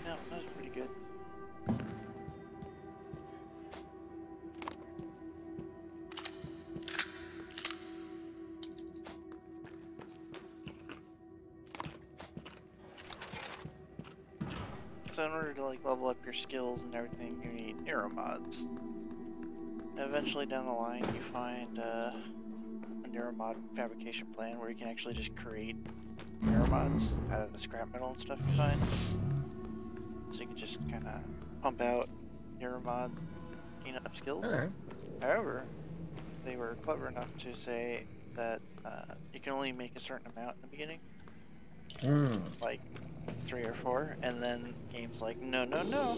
No, that was pretty good. So in order to like level up your skills and everything, you need neuromods. Eventually down the line, you find a neuromod fabrication plan where you can actually just create neuromods out of the scrap metal and stuff you find. So you can just kind of pump out neuromods, gain up skills. All right. However, they were clever enough to say that you can only make a certain amount in the beginning. Like 3 or 4, and then game's like, no, no, no.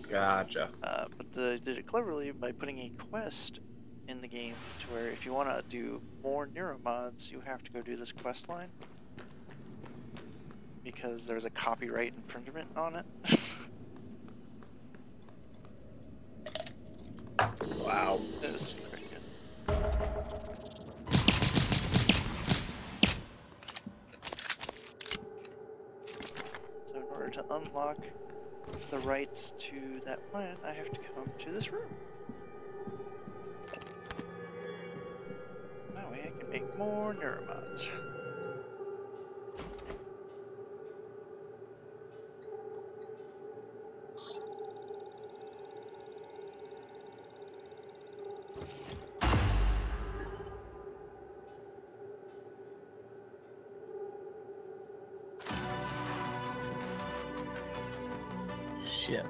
Gotcha. But they did it cleverly by putting a quest in the game to where if you want to do more neuromods, you have to go do this quest line. Because there's a copyright infringement on it. Wow. This is pretty good. So in order to unlock the rights to that plan, I have to come to this room. That way I can make more neuromods. Shit.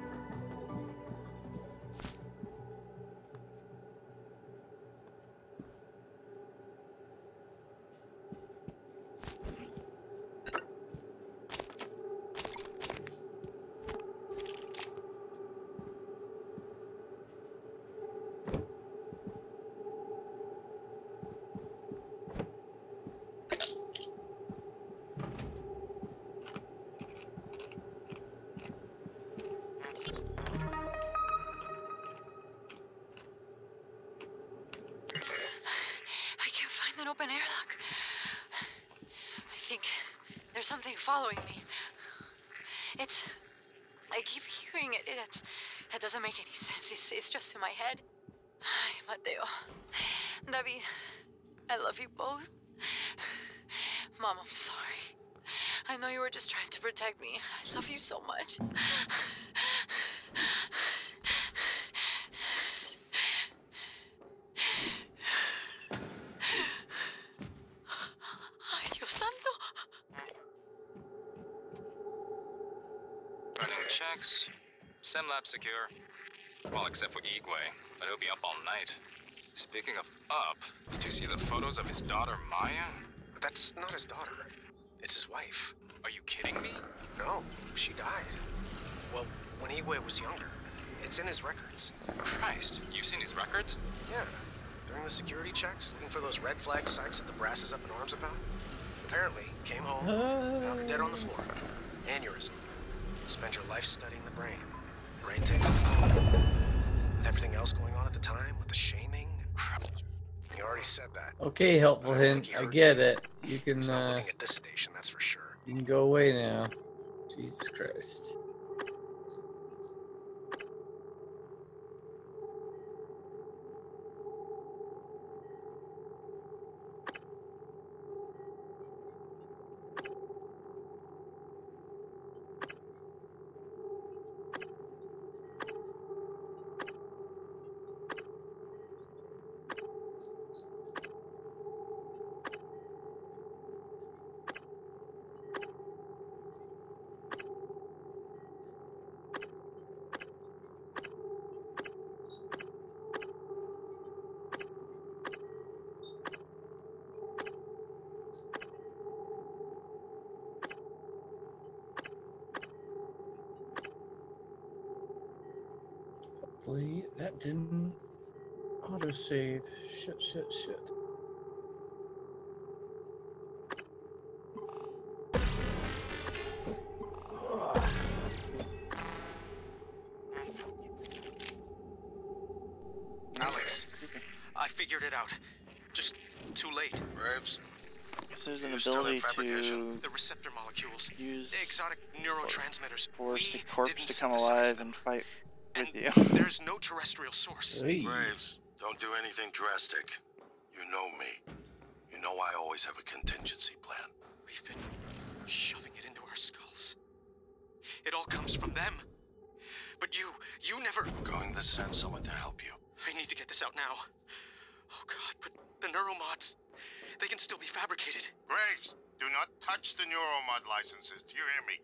I can't find that open airlock. I think there's something following me. I keep hearing it. That doesn't make any sense. It's just in my head. Ay, Mateo. David, I love you both. Mom, I'm sorry. I know you were just trying to protect me. I love you so much. checks. SimLab secure. Well, except for Igwe, but he'll be up all night. Speaking of up, did you see the photos of his daughter, Maya? But that's not his daughter. It's his wife. Are you kidding me? No, she died. Well, when Igwe was younger. It's in his records. Christ, you've seen his records? Yeah. During the security checks, looking for those red flag sites that the brass is up in arms about. Apparently, came home, found her dead on the floor. Aneurysm. Spend your life studying the brain. Brain takes its toll. With everything else going on at the time, with the shaming. You already said that. Okay, helpful hint. I get it. You can. He's not looking at this station, that's for sure. You can go away now. Jesus Christ. Hopefully that didn't autosave. Shit. Alex, I figured it out. Just too late. Graves? Because there's an ability to the receptor molecules, use the exotic neurotransmitters. Force the corpse to come alive and fight with you. There's no terrestrial source. Hey. Graves, don't do anything drastic. You know me. You know I always have a contingency plan. We've been shoving it into our skulls. It all comes from them. But you never... Going to send someone to help you. I need to get this out now. Oh God, but the neuromods, they can still be fabricated. Graves, do not touch the neuromod licenses. Do you hear me?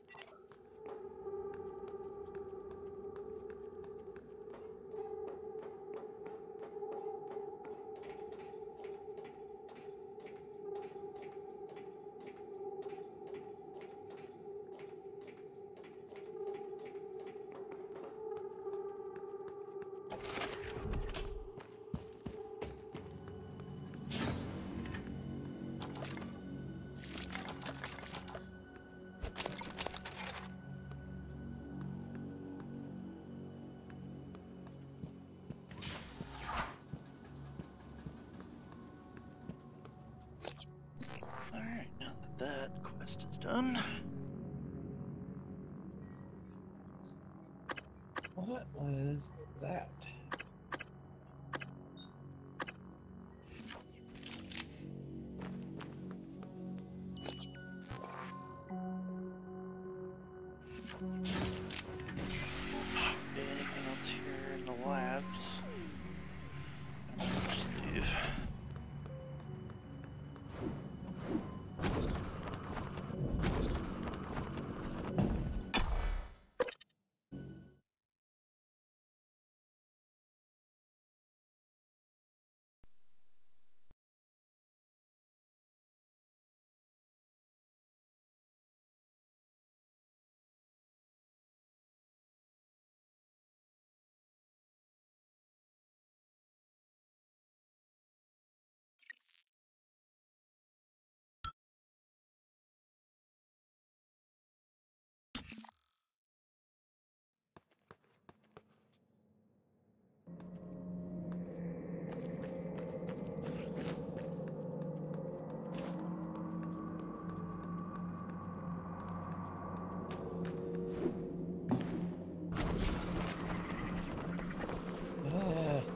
Alright, now that quest is done. What was that? Anything else here in the labs? I'll just leave.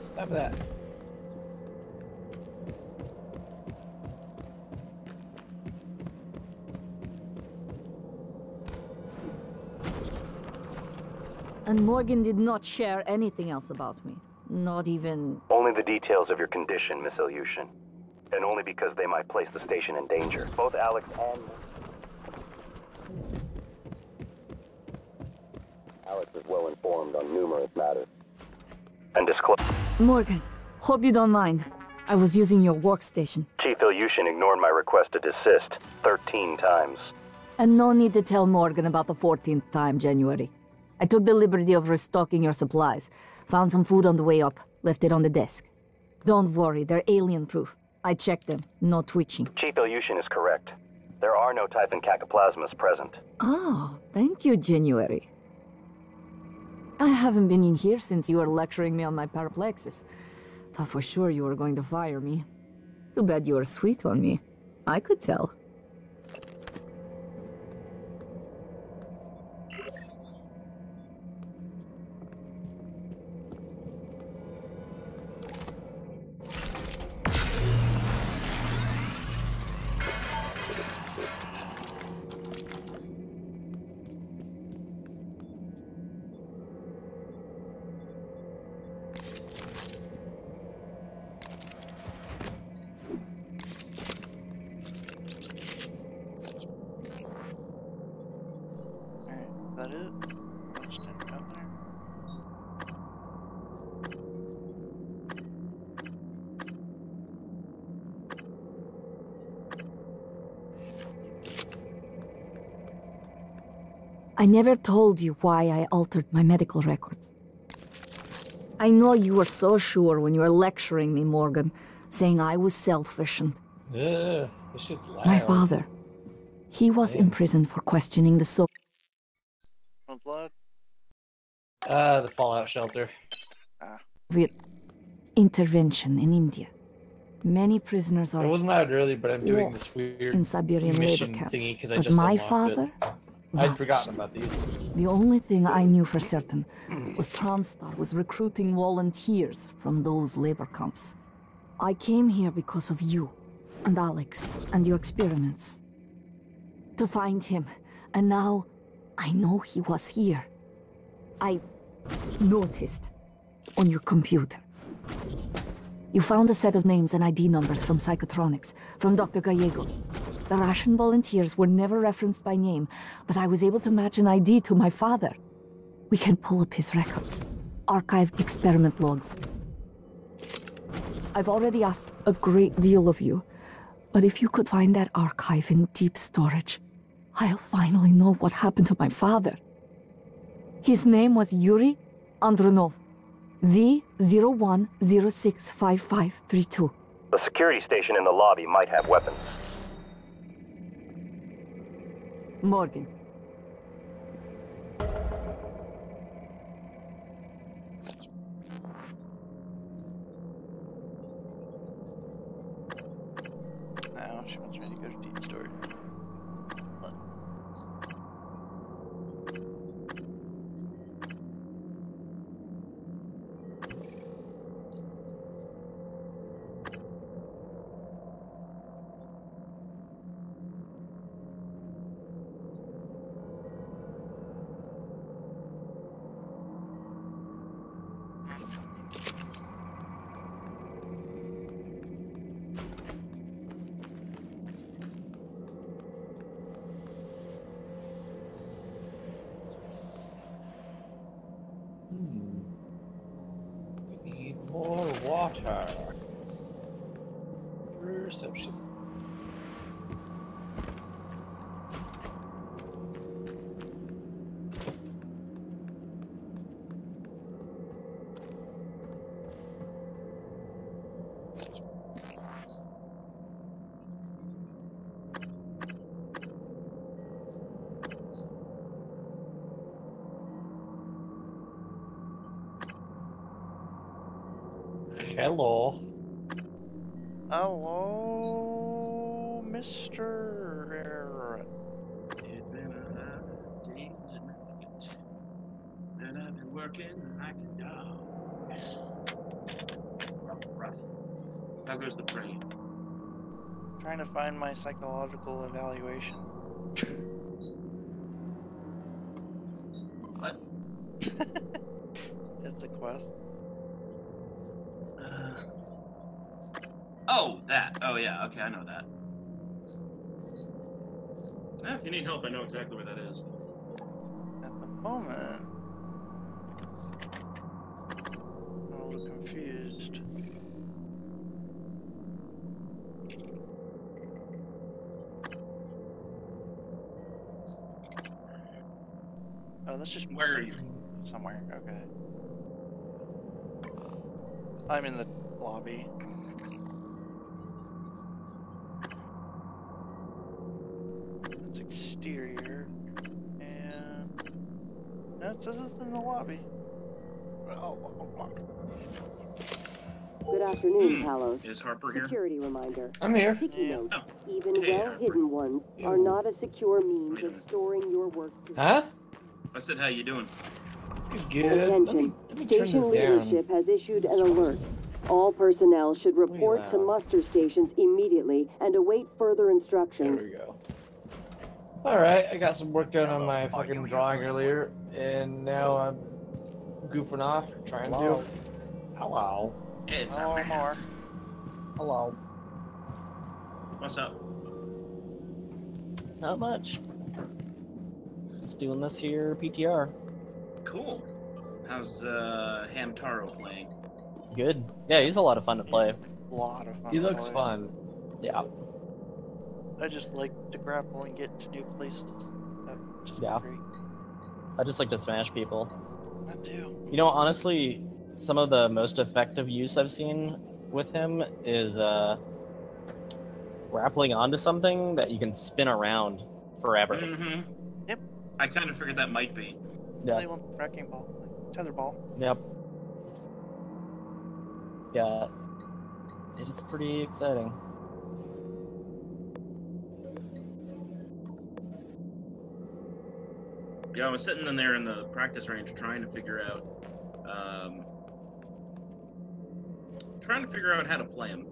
Stop that. And Morgan did not share anything else about me. Not even... Only the details of your condition, Miss Ilyushin. And only because they might place the station in danger. Both Alex and... Alex is well informed on numerous matters. And disclose. Morgan, hope you don't mind. I was using your workstation. Chief Ilyushin ignored my request to desist 13 times. And no need to tell Morgan about the 14th time, January. I took the liberty of restocking your supplies. Found some food on the way up, left it on the desk. Don't worry, they're alien-proof. I checked them, no twitching. Chief Ilyushin is correct. There are no Typhon cacoplasmas present. Oh, thank you, January. I haven't been in here since you were lecturing me on my paraplexis. Thought for sure you were going to fire me. Too bad you were sweet on me. I could tell. I never told you why I altered my medical records. I know you were so sure when you were lecturing me, Morgan, saying I was selfish and... This shit's loud. My father. He was imprisoned for questioning the Blood? The Fallout shelter. Soviet intervention in India. Many prisoners are... It wasn't loud early, but I'm doing this weird in Siberian mission labor camps. thingy because I But just my unlocked father... it. I'd forgotten about these. The only thing I knew for certain was TranStar was recruiting volunteers from those labor camps. I came here because of you, and Alex, and your experiments. To find him, and now I know he was here. I noticed on your computer. You found a set of names and ID numbers from Psychotronics, from Dr. Gallegos. The Russian volunteers were never referenced by name, but I was able to match an ID to my father. We can pull up his records, archive experiment logs. I've already asked a great deal of you, but if you could find that archive in deep storage, I'll finally know what happened to my father. His name was Yuri Andronov, V01065532. The security station in the lobby might have weapons. Morgan. Now she wants me to go to deep storage. We need more water. Perception. Hello. Hello, Mr. It's been a day and I've been working like a dog. Rough. How goes the brain? Trying to find my psychological evaluation. What? It's a quest. Oh, that. Oh, yeah. Okay, I know that. If you need help, I know exactly where that is. At the moment, little confused. Oh, that's just Where are you? somewhere. Okay. I'm in the lobby. It's exterior. And no, it says it's in the lobby. Good afternoon, Talos. Is Harper here? Security reminder. I'm here. Sticky Yeah. notes, Oh. even Hey, well-hidden ones, are not a secure means of storing your work. Huh? I said, how you doing? Good. Attention. Let me turn Station this leadership has issued an alert. All personnel should report to loud. muster stations immediately and await further There instructions. we go. Alright, I got some work done on my fucking drawing earlier, and now I'm goofing off, trying to. Hello. It's Oh, a more. Hello. What's up? Not much. Just doing this here PTR. Cool. How's Hamtaro playing? Good. Yeah, he's a lot of fun to play. A lot of fun. He looks boy. fun. Yeah. I just like to grapple and get to new places. That's just Yeah. great. I just like to smash people. I do. You know, honestly, some of the most effective use I've seen with him is grappling onto something that you can spin around forever. Mm-hmm. Yep. I kind of figured that might be. Yeah. Play one wrecking ball, like tether ball. Yep. Yeah. It is pretty exciting. Yeah, I was sitting in there in the practice range trying to figure out, how to play him.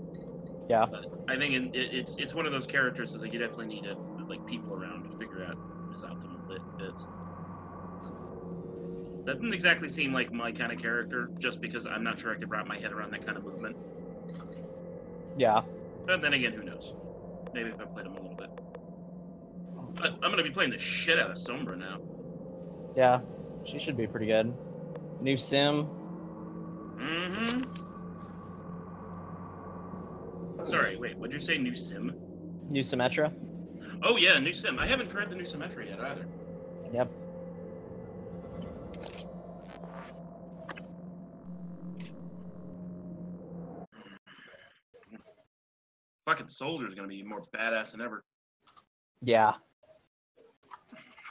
Yeah. But I think it's one of those characters is like you definitely need like people around to figure out his optimal bits. Doesn't exactly seem like my kind of character, just because I'm not sure I could wrap my head around that kind of movement. Yeah. But then again, who knows? Maybe if I played him a little bit. But I'm gonna be playing the shit out of Sombra now. Yeah. She should be pretty good. New sim. Mm-hmm. Sorry, wait, what'd you say, new sim? New Symmetra. Oh yeah, new sim. I haven't tried the new Symmetra yet either. Yep. Fucking Soldier's gonna be more badass than ever. Yeah.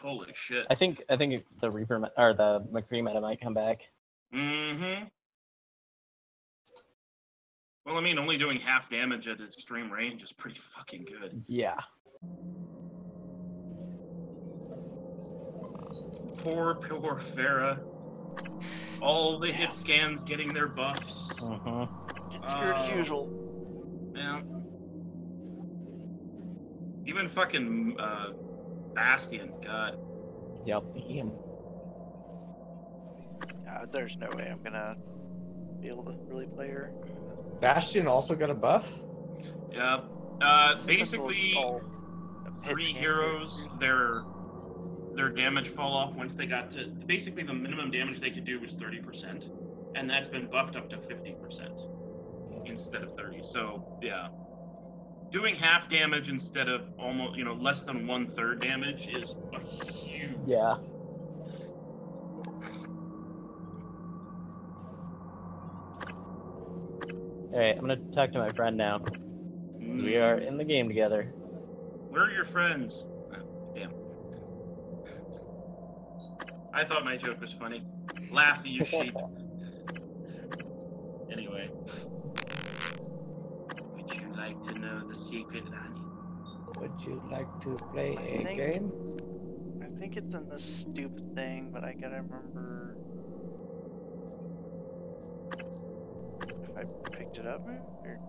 Holy shit. I think the Reaper or the McCree meta might come back. Mm-hmm. Well, I mean, only doing half damage at extreme range is pretty fucking good. Yeah. Poor Farah. All the hit scans getting their buffs. Mm-hmm. Get screwed as usual. Yeah. Even fucking Bastion, God. Yep. Him. There's no way I'm gonna be able to really play her. Bastion also got a buff? Yeah. Basically, three heroes, their damage fall off once they got to... Basically, the minimum damage they could do was 30%, and that's been buffed up to 50% instead of 30. So, yeah. Doing half damage instead of almost, less than 1/3 damage is a huge... Yeah. Alright, I'm gonna talk to my friend now. We are in the game together. Where are your friends? Oh, damn. I thought my joke was funny. Laugh, you sheep. Anyway. Would you like to know the secret, Lani? Would you like to play a game? I think it's in this stupid thing, but I gotta remember if I picked it up or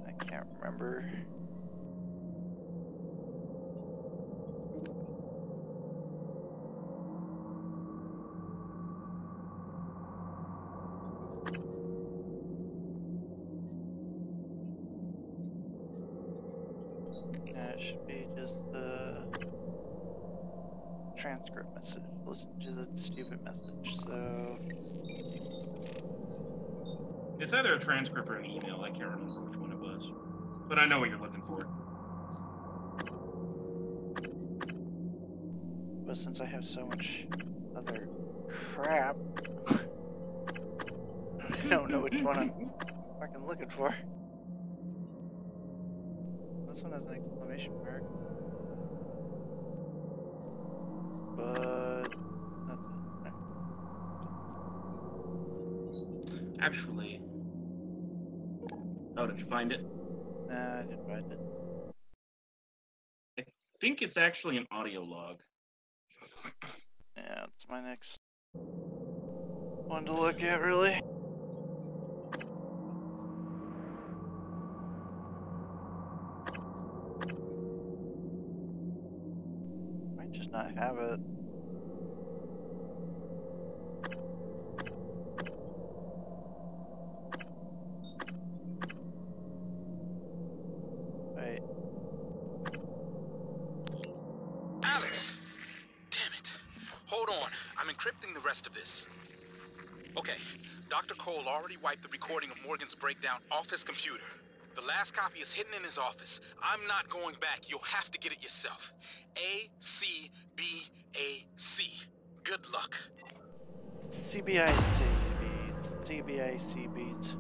I can't remember. It should be just the transcript message. Listen to the stupid message. So It's either a transcript or an email. I can't remember which one it was. But I know what you're looking for. But since I have so much other crap, I don't know which one I'm fucking looking for. This one has an exclamation mark. But that's it. Actually. Oh, did you find it? Nah, I didn't find it. I think it's actually an audio log. Yeah, that's my next one to look at, really. Might just not have it. Wait. Alex! Damn it. Hold on. I'm encrypting the rest of this. Okay. Dr. Cole already wiped the recording of Morgan's breakdown off his computer. The last copy is hidden in his office. I'm not going back. You'll have to get it yourself. ACBAC. Good luck. CBIC beats. CBIC beats.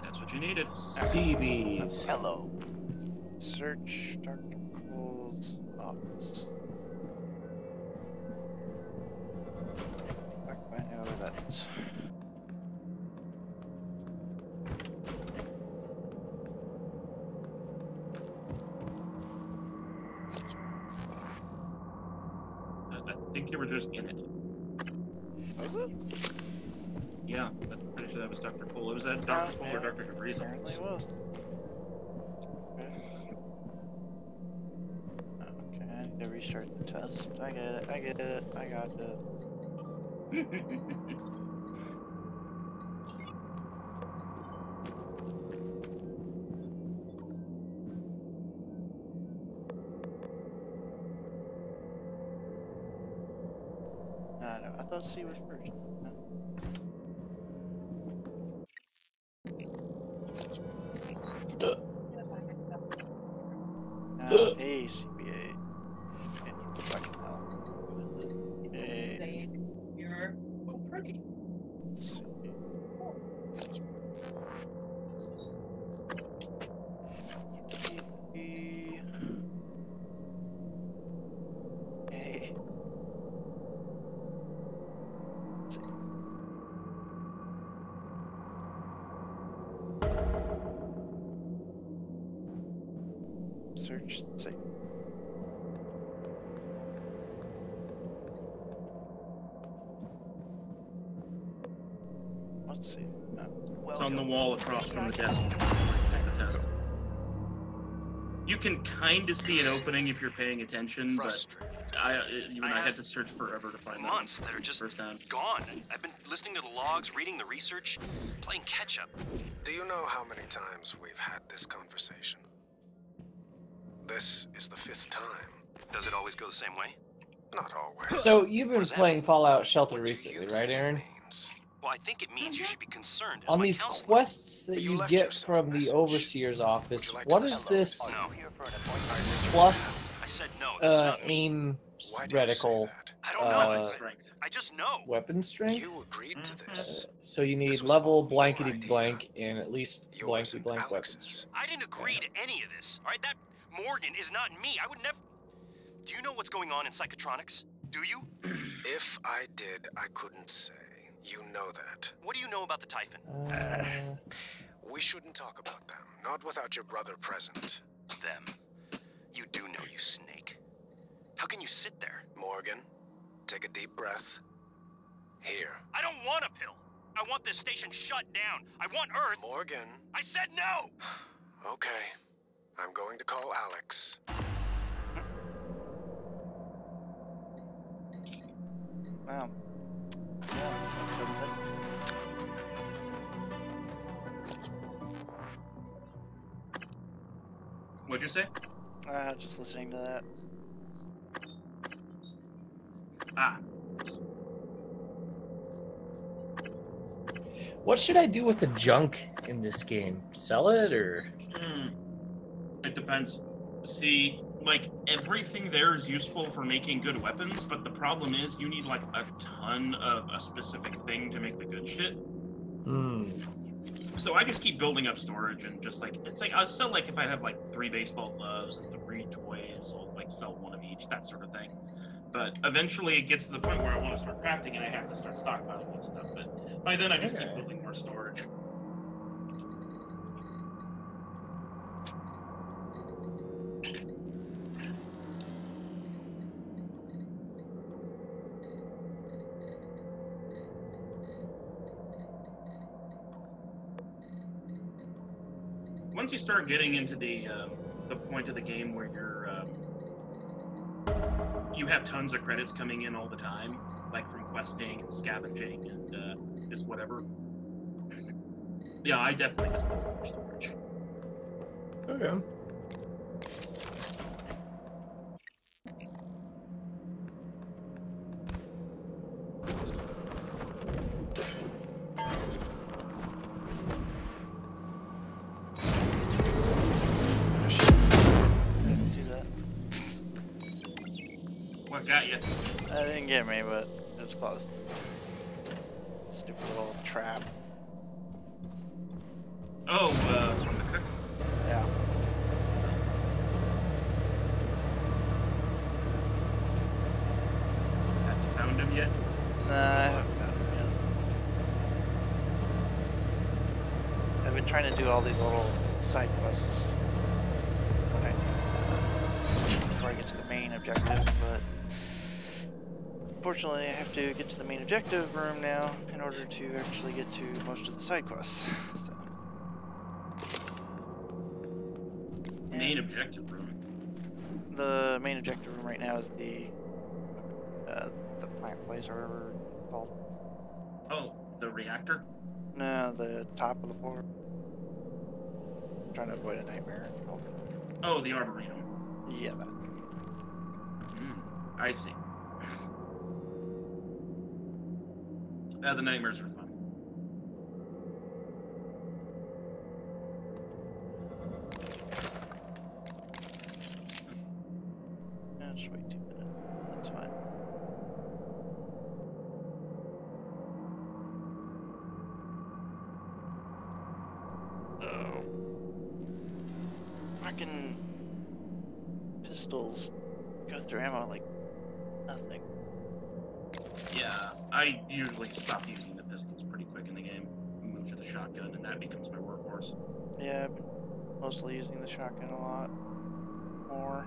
That's what you needed. CBs. Hello. Search Dr. Cole's office. I know where that is. I think you were just in it. Was it? Yeah, I'm pretty sure that was Dr. Cole. It was that Dr. Cole or Dr. DeVries. Apparently it was. Okay, I need to restart the test. I get it, I get it, I got it. No, I thought C was first. Hey, CBA. Can you fucking help? Hey. You're so pretty. Hey. Search, say. Let's see. It's on the wall across from the desk. Take the test. You can kind of see an opening if you're paying attention, but I had to search forever to find months that are just gone. I've been listening to the logs, reading the research, playing catch up. Do you know how many times we've had this conversation? This is the 5th time. Does it always go the same way? Not always. So you've been playing Fallout Shelter recently, right, Aaron? Well, I think it means you should be concerned. On these quests that you get from the Overseer's office, what is this plus aim reticle? I don't know. I just know. Weapon strength? You agreed to this. So you need level blankety blank and at least blankety blank weapons. I didn't agree to any of this. All right, that Morgan is not me. I would never. Do you know what's going on in Psychotronics? Do you? If I did, I couldn't say. You know that. What do you know about the Typhon? We shouldn't talk about them. Not without your brother present. Them? You do know, you snake. How can you sit there? Morgan, take a deep breath. Here. I don't want a pill. I want this station shut down. I want Earth. Morgan. I said no! Okay. I'm going to call Alex. Wow. What'd you say? Just listening to that. Ah. What should I do with the junk in this game? Sell it or? It depends. See, like, everything there is useful for making good weapons, but the problem is you need, like, a ton of a specific thing to make the good shit. So I just keep building up storage and just, like, it's like, I'll sell, like, if I have, like, 3 baseball gloves and 3 toys, I'll, like, sell 1 of each, that sort of thing. But eventually it gets to the point where I want to start crafting and I have to start stockpiling that stuff, but by then I just keep building more storage. Once you start getting into the point of the game where you have tons of credits coming in all the time, like from questing and scavenging and just whatever. Yeah, I definitely just build more storage. Okay. Got you. That didn't get me, but it was close. Stupid little trap. Oh, from the cook? Yeah. Have you found him yet? Nah, I haven't found him yet. I've been trying to do all these little side quests before I get to the main objective, but unfortunately, I have to get to the main objective room now in order to actually get to most of the side quests. So. Main objective room? The main objective room right now is the plant place, or whatever it's called. Oh, the reactor? No, the top of the floor. I'm trying to avoid a nightmare. Oh, the Arboretum. Yeah, that. I see. The nightmares are fun. No, just wait 2 minutes. That's fine. Oh. Fucking pistols go through ammo like nothing. Yeah, I usually stop using the pistols pretty quick in the game. Move to the shotgun, and that becomes my workhorse. Yeah, I've been mostly using the shotgun a lot more.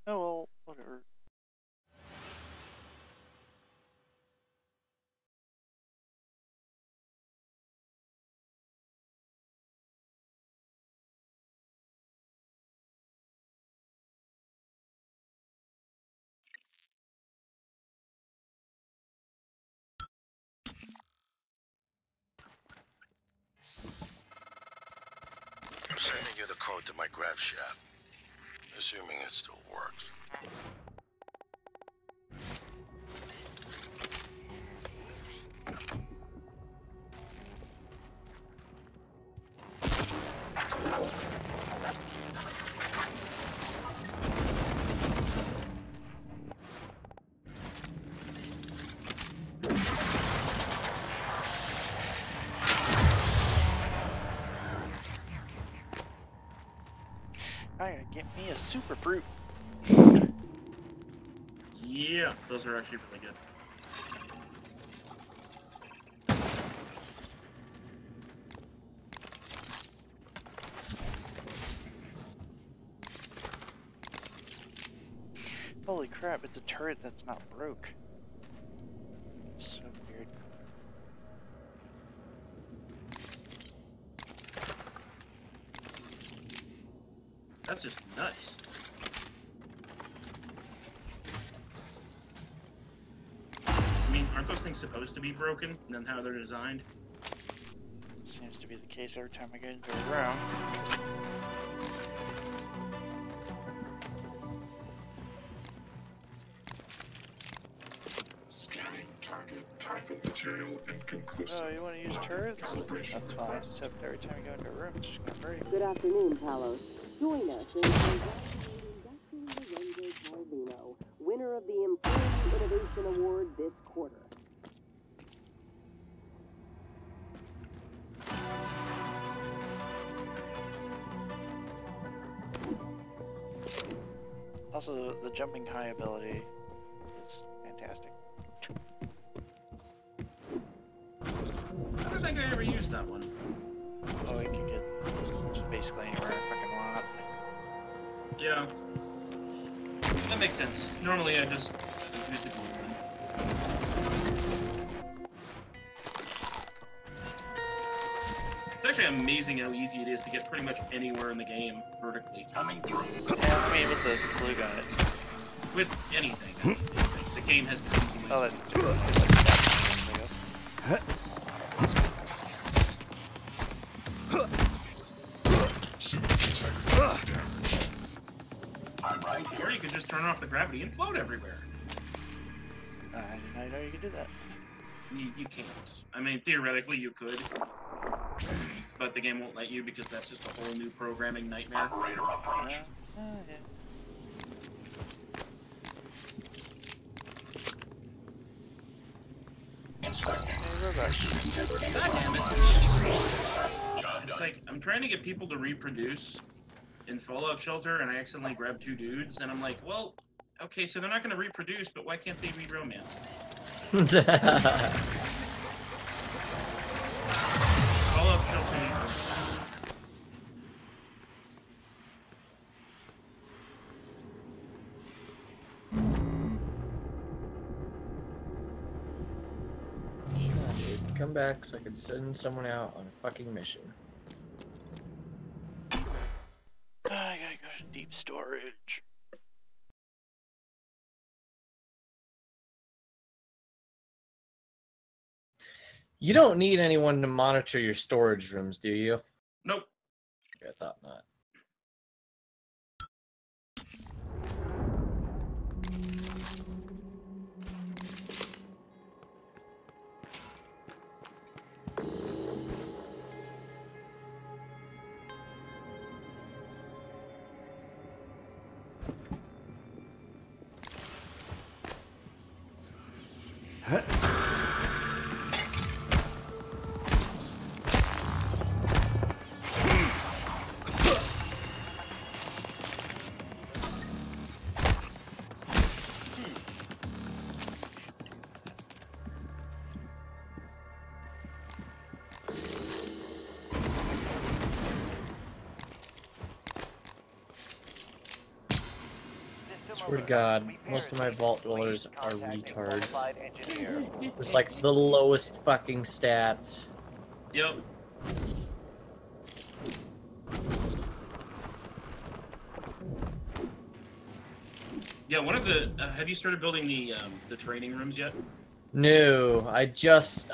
Oh well, whatever. I'm sending you the code to my grav shaft, assuming it still works. I gotta get me a super fruit. Yeah, those are actually really good. Holy crap, it's a turret that's not broke. So weird. That's just nuts. I mean, aren't those things supposed to be broken? And then how they're designed? Seems to be the case every time I get into a room. Scanning target Typhon material inconclusive. Oh, you want to use turrets? That's fine, except every time you go into a room, it's just gonna break. Good afternoon, Talos. Join us in congratulating Dr. Lorenzo Carlino, winner of the Employee Innovation Award this quarter. Also, the jumping high ability is fantastic. I don't think I ever used that one. Oh, you can get just basically anywhere I fucking want. Yeah. That makes sense. Normally I just use the gold one. It's actually amazing how easy it is to get pretty much anywhere in the game vertically. Coming through. Yeah, I mean with the blue guys. With anything. I mean, the game has. Oh, that's I'm right here. Or you could just turn off the gravity and float everywhere. I didn't know you could do that. You can't. I mean, theoretically you could. But the game won't let you because that's just a whole new programming nightmare. Operator approach. Yeah. God damn it. It's like, I'm trying to get people to reproduce in Fallout Shelter, and I accidentally grabbed 2 dudes, and I'm like, well, okay, so they're not going to reproduce, but why can't they be romance? Fallout Shelter. Come back so I can send someone out on a fucking mission. I gotta go to deep storage. You don't need anyone to monitor your storage rooms, do you? Nope. I thought not. Swear to God, most of my vault dwellers are retards. With like the lowest fucking stats. Yep. Yeah, one of the have you started building the training rooms yet? No, I just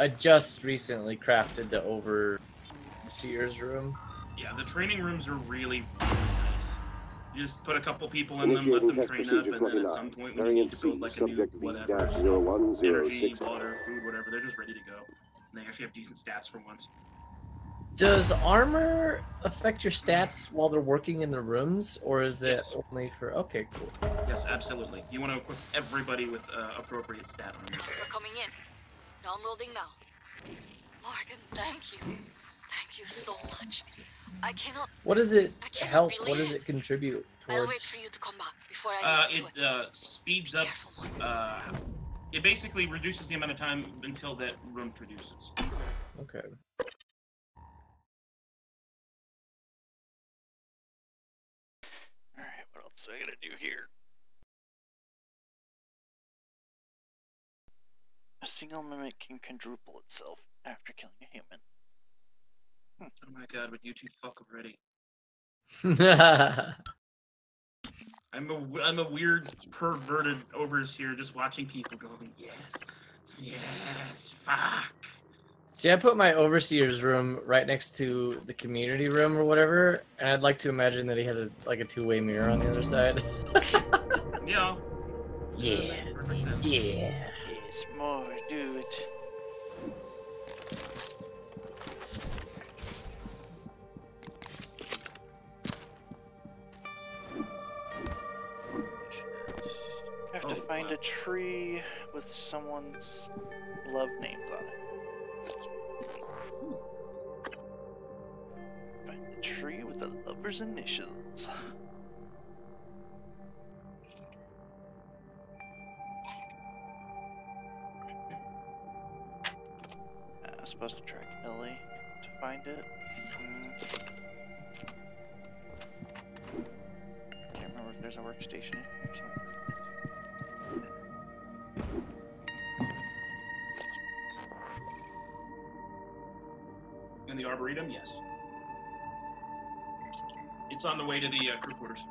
recently crafted the overseer's room. Yeah, the training rooms are really nice. You just put a couple people in them, let them train up, and then at some point when you need to build like a new whatever, energy, water, food, whatever, they're just ready to go. And they actually have decent stats for once. Does armor affect your stats while they're working in the rooms, or is it only for... Okay, cool. Yes, absolutely. You want to equip everybody with appropriate stat armor. We're coming in. Downloading now. Morgan, thank you. Thank you so much. I cannot... What does it help? What does it contribute towards? I'll wait for you to come back before I use it speeds up... it basically reduces the amount of time until that room produces. Okay. Alright, what else do I gotta do here? A single mimic can quadruple itself after killing a human. Oh my god, would you two fuck already? I'm a weird, perverted overseer just watching people going, yes, fuck. See, I put my overseer's room right next to the community room or whatever, and I'd like to imagine that he has a two-way mirror on the other side. Yeah. Yeah. Yeah. Yes, more, do it. I have to find a tree with someone's love named on it. Find a tree with a lover's initials. I was supposed to track Ellie to find it. Can't remember if there's a workstation in here somewhere. In the Arboretum, yes. It's on the way to the crew quarters.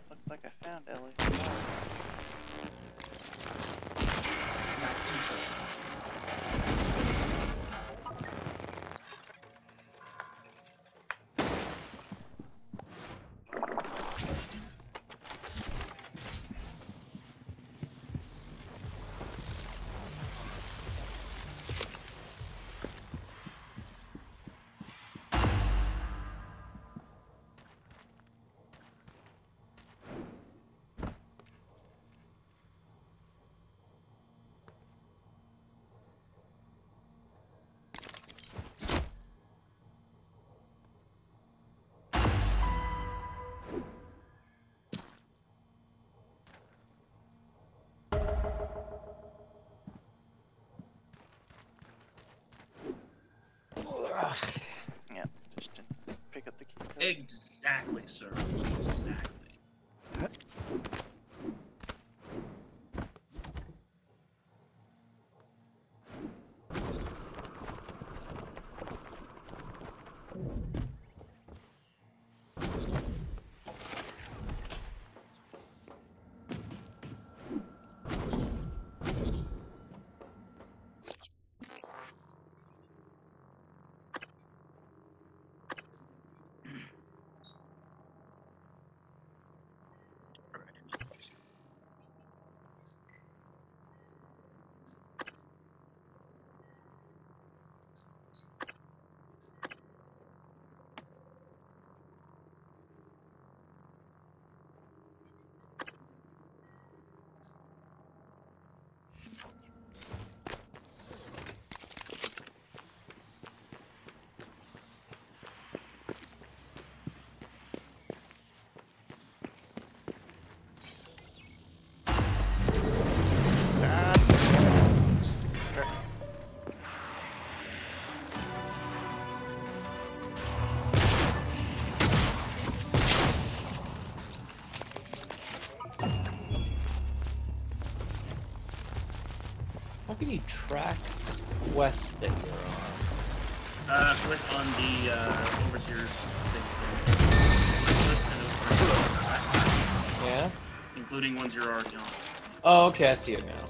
Looks like I found Ellie. Yeah, just didn't pick up the key code. Exactly, sir. Exactly. can you track quest that you're on? Click on the overseer's thing. Yeah? Including ones you're already on. Oh, okay, I see it now.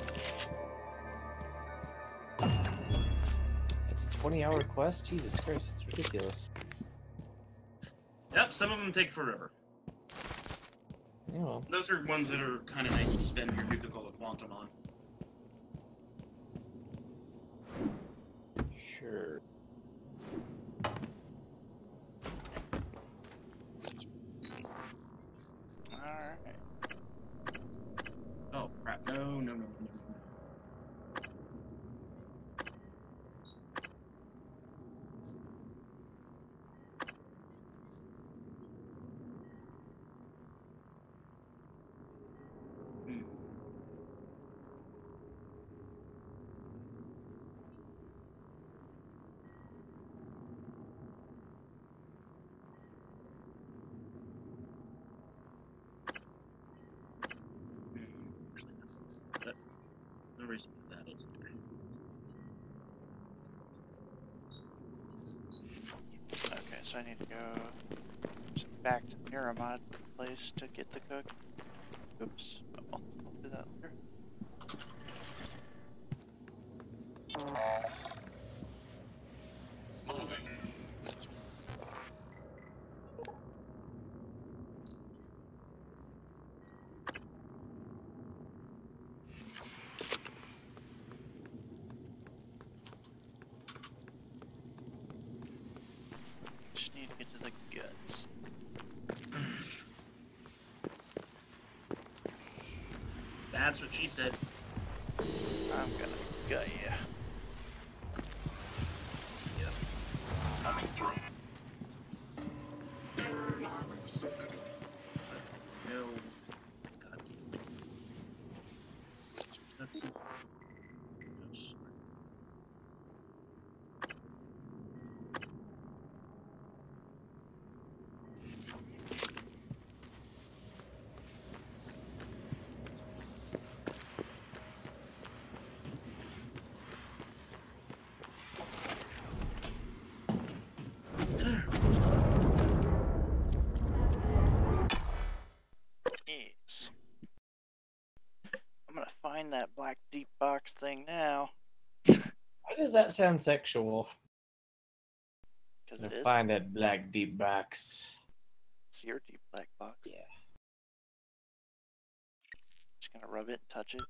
It's a 20-hour quest? Jesus Christ, it's ridiculous. Yep, some of them take forever. Yeah, well. Those are ones that are kind of nice to spend your Nuka-Cola Quantum on. Sure. Alright. Oh, crap. No. No reason for that, is there? Okay, so I need to go back to Miramod place to get the cook. Oops. I'll do that later. Just need to get to the guts. That's what she said. I'm gonna gut ya. Yep. Coming through. No. God damn it. Yes. I'm gonna find that black deep box thing now. Why does that sound sexual? Because To it is. find that black deep box. It's your deep black box. Yeah. Just gonna rub it and touch it.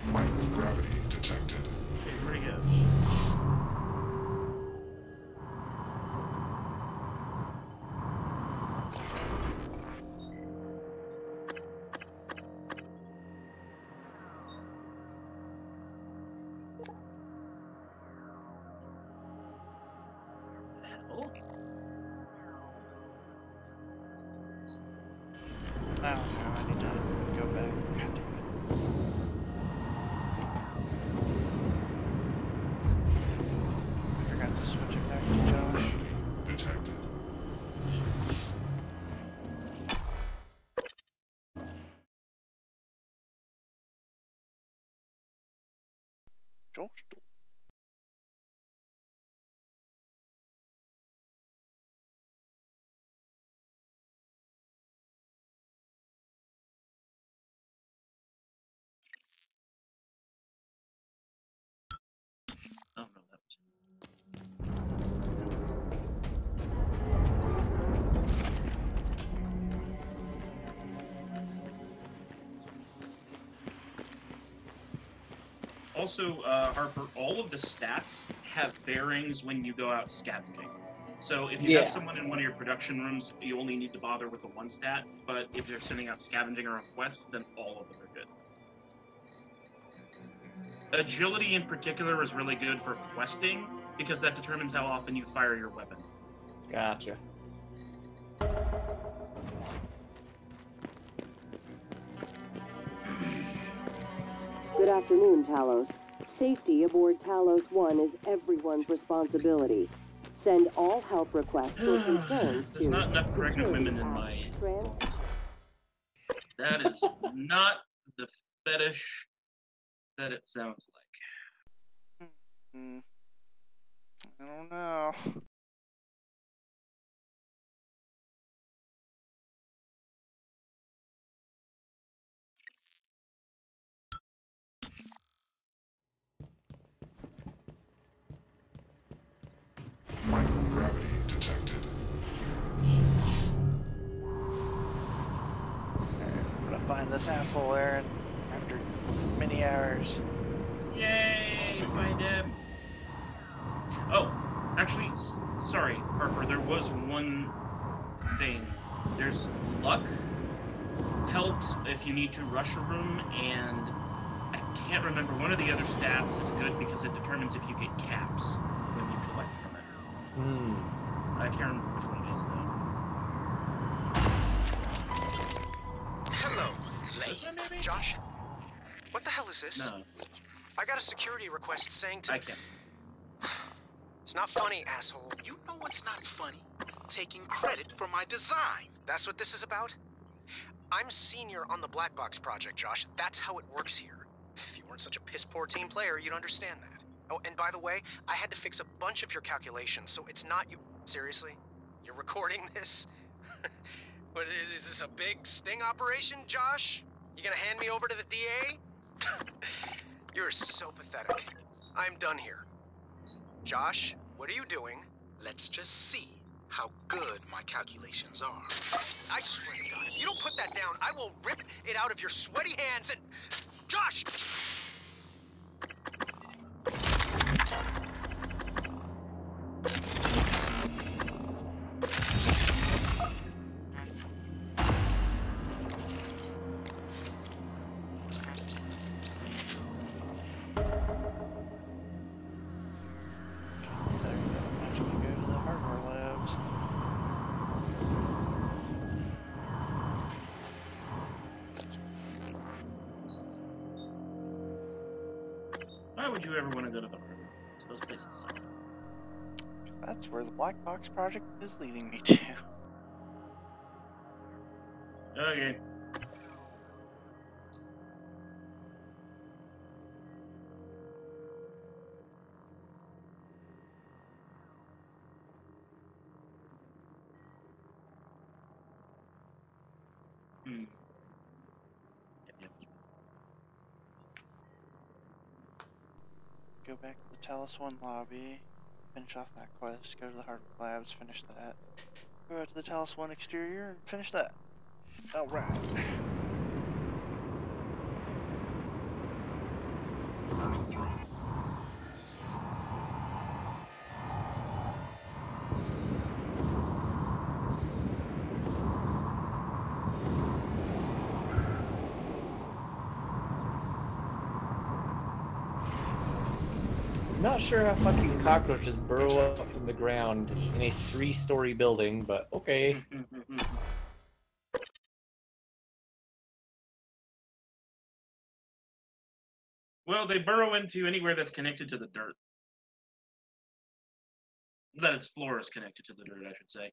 Microgravity detected. Okay, where'd he go? The hell? Oh no, I need to go back. God damn it. I forgot to switch it back to Josh. Detected. Josh. Oh no, that was. Also, Harper, all of the stats have bearings when you go out scavenging. So if you have someone in one of your production rooms, you only need to bother with the one stat, but if they're sending out scavenging or on quests, then all of them are good. Agility in particular is really good for questing, because that determines how often you fire your weapon. Gotcha. Good afternoon, Talos. Safety aboard Talos 1 is everyone's responsibility. Send all help requests or concerns to There's not enough pregnant women in my That is not the fetish that it sounds like. I don't know. Microgravity detected. I'm gonna find this asshole Aaron after many hours. Yay! Find him. Oh, actually, sorry, Harper. There was one thing. There's luck helps if you need to rush a room, and I can't remember, one of the other stats is good because it determines if you get caps when you collect from it. I can't remember which one it is though. Hello, Lay. Josh? What the hell is this? No. I got a security request saying to... I can't. It's not funny, asshole. You know what's not funny? Taking credit for my design. That's what this is about? I'm senior on the Black Box project, Josh. That's how it works here. If you weren't such a piss-poor team player, you'd understand that. Oh, and by the way, I had to fix a bunch of your calculations, so it's not you... Seriously? You're recording this? What, is this a big sting operation, Josh? You gonna hand me over to the DA? You're so pathetic. I'm done here. Josh, what are you doing? Let's just see how good my calculations are. I swear to God, if you don't put that down, I will rip it out of your sweaty hands and... Josh! Why would you ever want to go to the hardware? Those places suck. That's where the Black Box project is leading me to. Okay. Go back to the Talos 1 lobby, finish off that quest, go to the Hardware Labs, finish that. Go out to the Talos 1 exterior and finish that. Alright. Not sure how fucking cockroaches burrow up from the ground in a 3-story building, but okay. Well, they burrow into anywhere that's connected to the dirt. That its floor is connected to the dirt, I should say.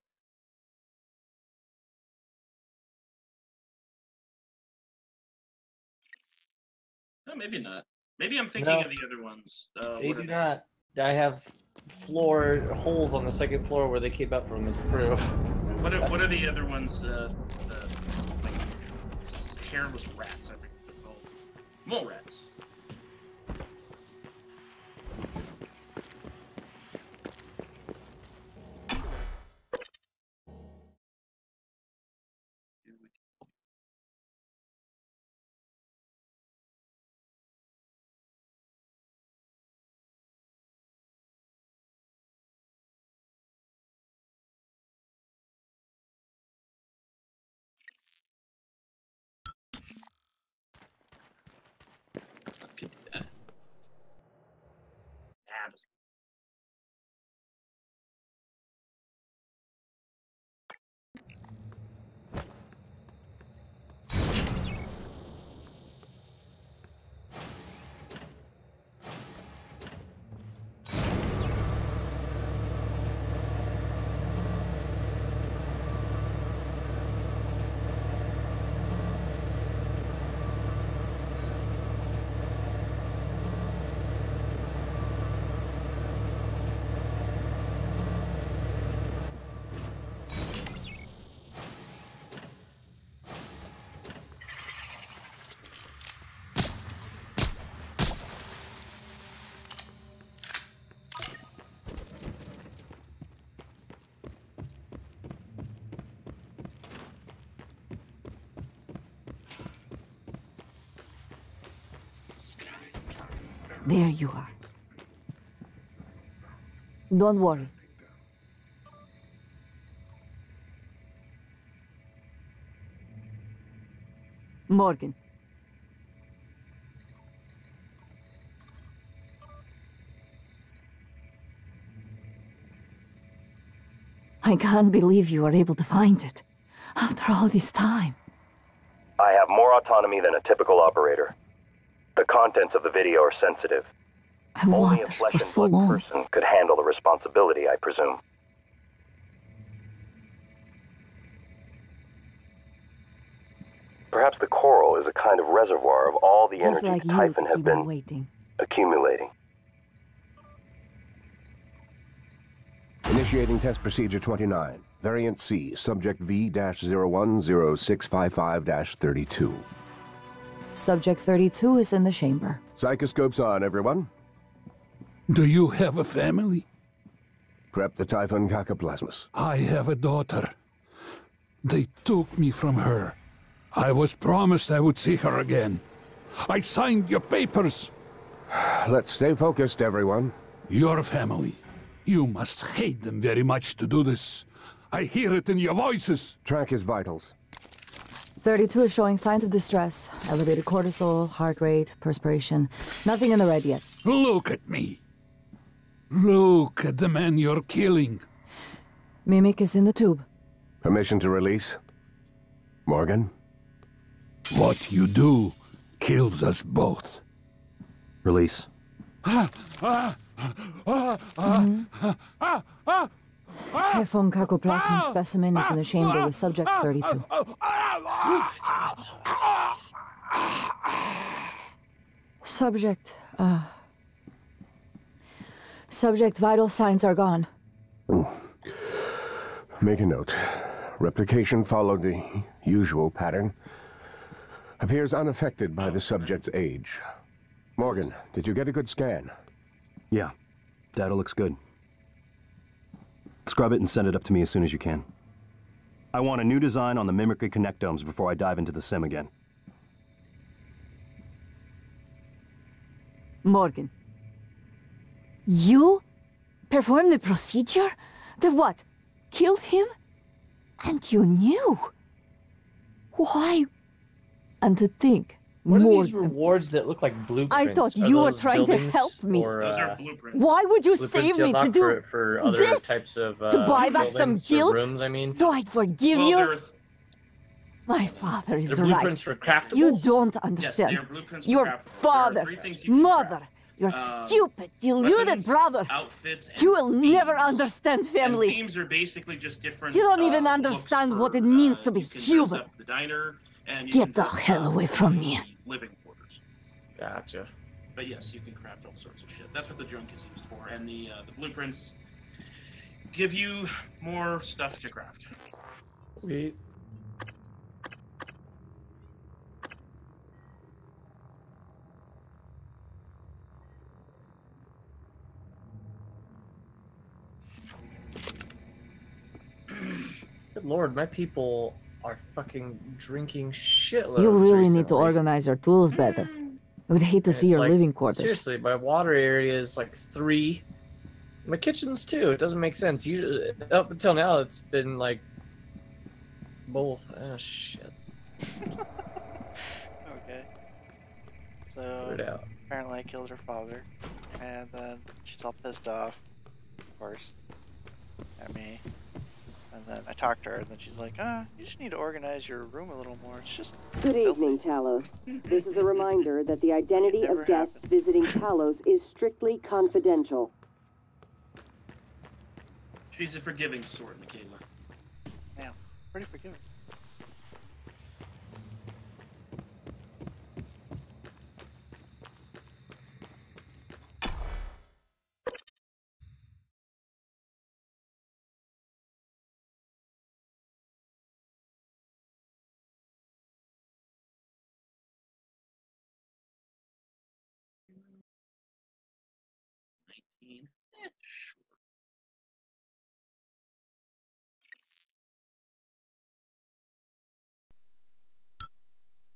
No, maybe not. Maybe I'm thinking of the other ones. They do not. I have floor holes on the second floor where they came up from as proof. What are the other ones? Like hairless rats, I think they're called. Mole rats. There you are. Don't worry. Morgan. I can't believe you were able to find it. After all this time. I have more autonomy than a typical operator. The contents of the video are sensitive. I Only a wondered flesh for and so blood long. person could handle the responsibility, I presume. Perhaps the coral is a kind of reservoir of all the Just energy like the you Typhon to have keep on been waiting. accumulating. Initiating test procedure 29. Variant C, subject V-010655-32. Subject 32 is in the chamber. Psychoscopes on, everyone. Do you have a family? Prep the Typhon Cacoplasmus. I have a daughter. They took me from her. I was promised I would see her again. I signed your papers. Let's stay focused, everyone. Your family. You must hate them very much to do this. I hear it in your voices. Track his vitals. 32 is showing signs of distress. Elevated cortisol, heart rate, perspiration. Nothing in the red yet. Look at me. Look at the man you're killing. Mimic is in the tube. Permission to release? Morgan? What you do kills us both. Release. Typhon Cacoplasma specimen is in the chamber with subject 32. Subject vital signs are gone. Make a note. Replication followed the usual pattern. Appears unaffected by the subject's age. Morgan, did you get a good scan? Yeah. Data looks good. Scrub it and send it up to me as soon as you can. I want a new design on the Mimicry connectomes before I dive into the sim again. Morgan. You performed the procedure? The what? Killed him? And you knew? Why? And to think, What are Morgan. these rewards that look like blueprints? I thought Are you were those trying to buildings help me. or, Those are blueprints. Why would you blueprints save me you'll to knock do for other this? types of To buy back some buildings or guilt? rooms, I mean. So I'd forgive Well, you? they're- My father is They're right. blueprints for craftables? You don't Yes, understand. they are blueprints for Your craftables. There are father, three things you can mother, your Um, stupid, deluded weapons, brother. outfits, and You will never themes. understand And family. themes are basically just different. You don't even looks understand for, what it means to be you can dress human. up the diner, and you Get can the dress hell up away from me. the living quarters. Gotcha. But yes, you can craft all sorts of shit. That's what the junk is used for, and the blueprints give you more stuff to craft. Sweet. Good lord, my people are fucking drinking shitloads. You really need to recently. organize your tools better. I would hate to And see it's your like, living quarters. Seriously, my water area is like 3. My kitchen's 2. It doesn't make sense. Up until now, it's been like both. Oh shit. Okay. So Put it out. apparently I killed her father, and then she's all pissed off, of course, at me. And then I talked to her, and then she's like, you just need to organize your room a little more. It's just Good evening, Talos. This is a reminder that the identity Never of guests visiting Talos is strictly confidential. She's a forgiving sort, Michaela. Yeah, pretty forgiving.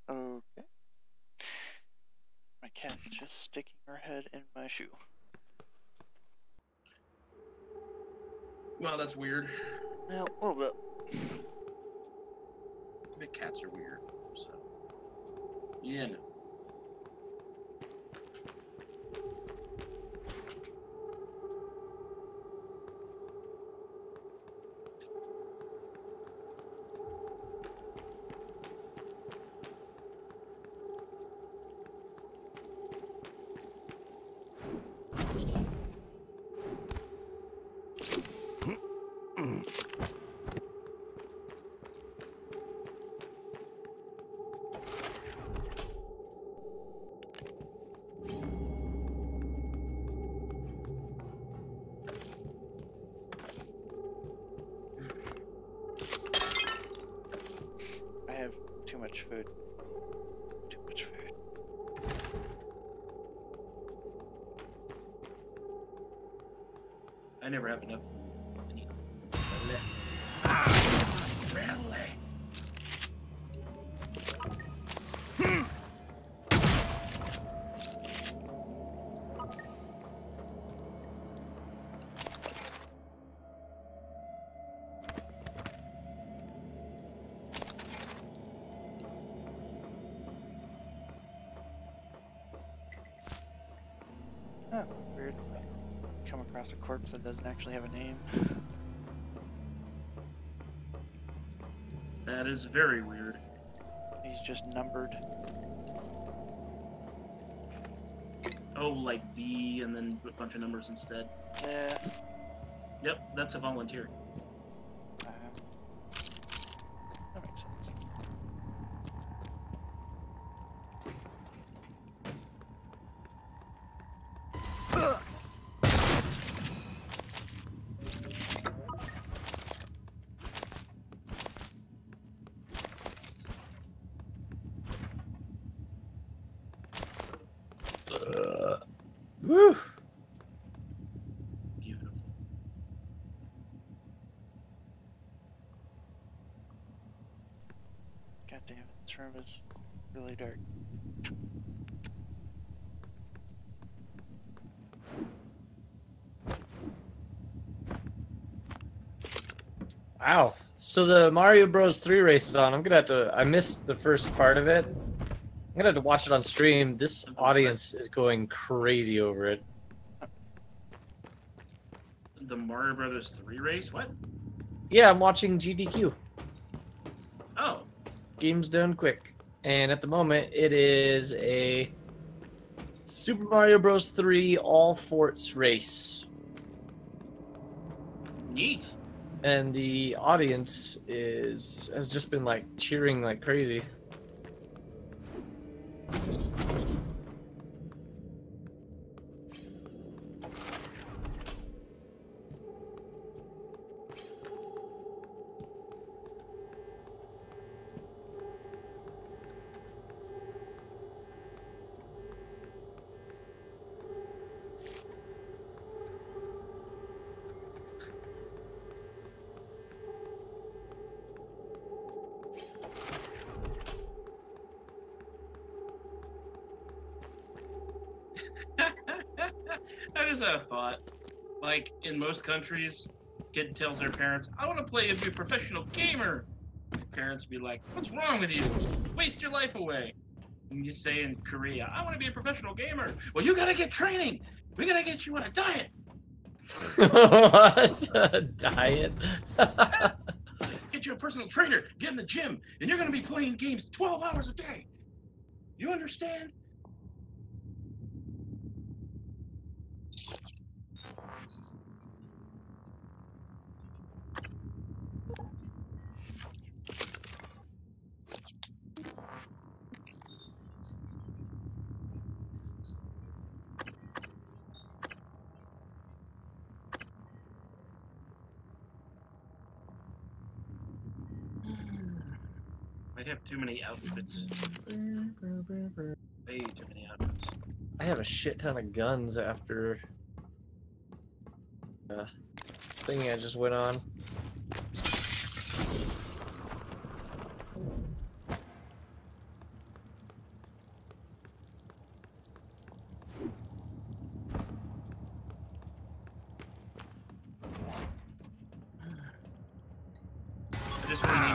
Okay. My cat just sticking her head in my shoe. Well, that's weird. Yeah, a little bit. Big cats are weird, so. Yeah, no. I have too much food. Too much food. I never have enough. Really? Huh, weird. Come across a corpse that doesn't actually have a name. That is very weird. He's just numbered. Oh, like V and then a bunch of numbers instead. Yeah. Yep, that's a volunteer. That makes sense. Woo! Beautiful. God damn it, this room is really dark. Wow. So the Mario Bros. 3 race is on. I'm gonna have to. I missed the first part of it. I'm gonna have to watch it on stream. This audience is going crazy over it. The Mario Brothers 3 race? What? Yeah, I'm watching GDQ. Oh. Game's done quick. And at the moment, it is a Super Mario Bros. 3 All Forts race. Neat. And the audience has just been like cheering like crazy. I just had a thought. Like, in most countries, kid tells their parents, I want to play and be a professional gamer. And parents be like, what's wrong with you? Waste your life away. And you say in Korea, I want to be a professional gamer. Well, you gotta get training. We gotta get you on a diet. What? A diet? Get you a personal trainer, get in the gym, and you're gonna be playing games 12 hours a day. You understand? I have too many outfits. Way too many outfits. I have a shit ton of guns after thingy I just went on.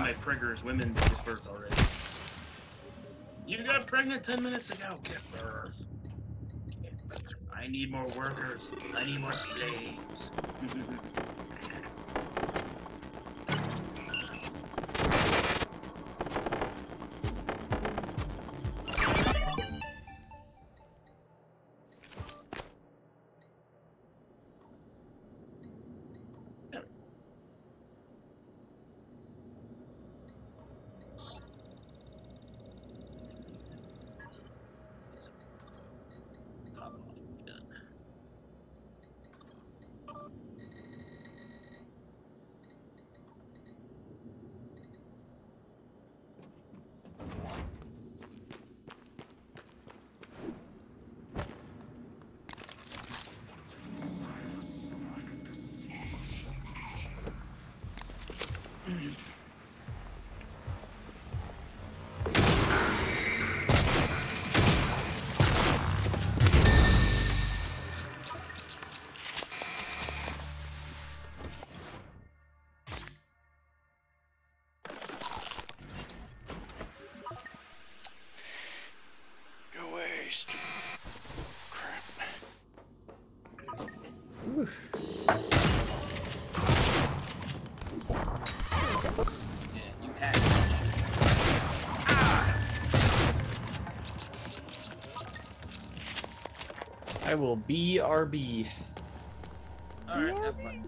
my priggers. Women give birth already. You got pregnant 10 minutes ago. Give birth. Give birth. I need more workers. I need more slaves. I will BRB. Alright, have fun.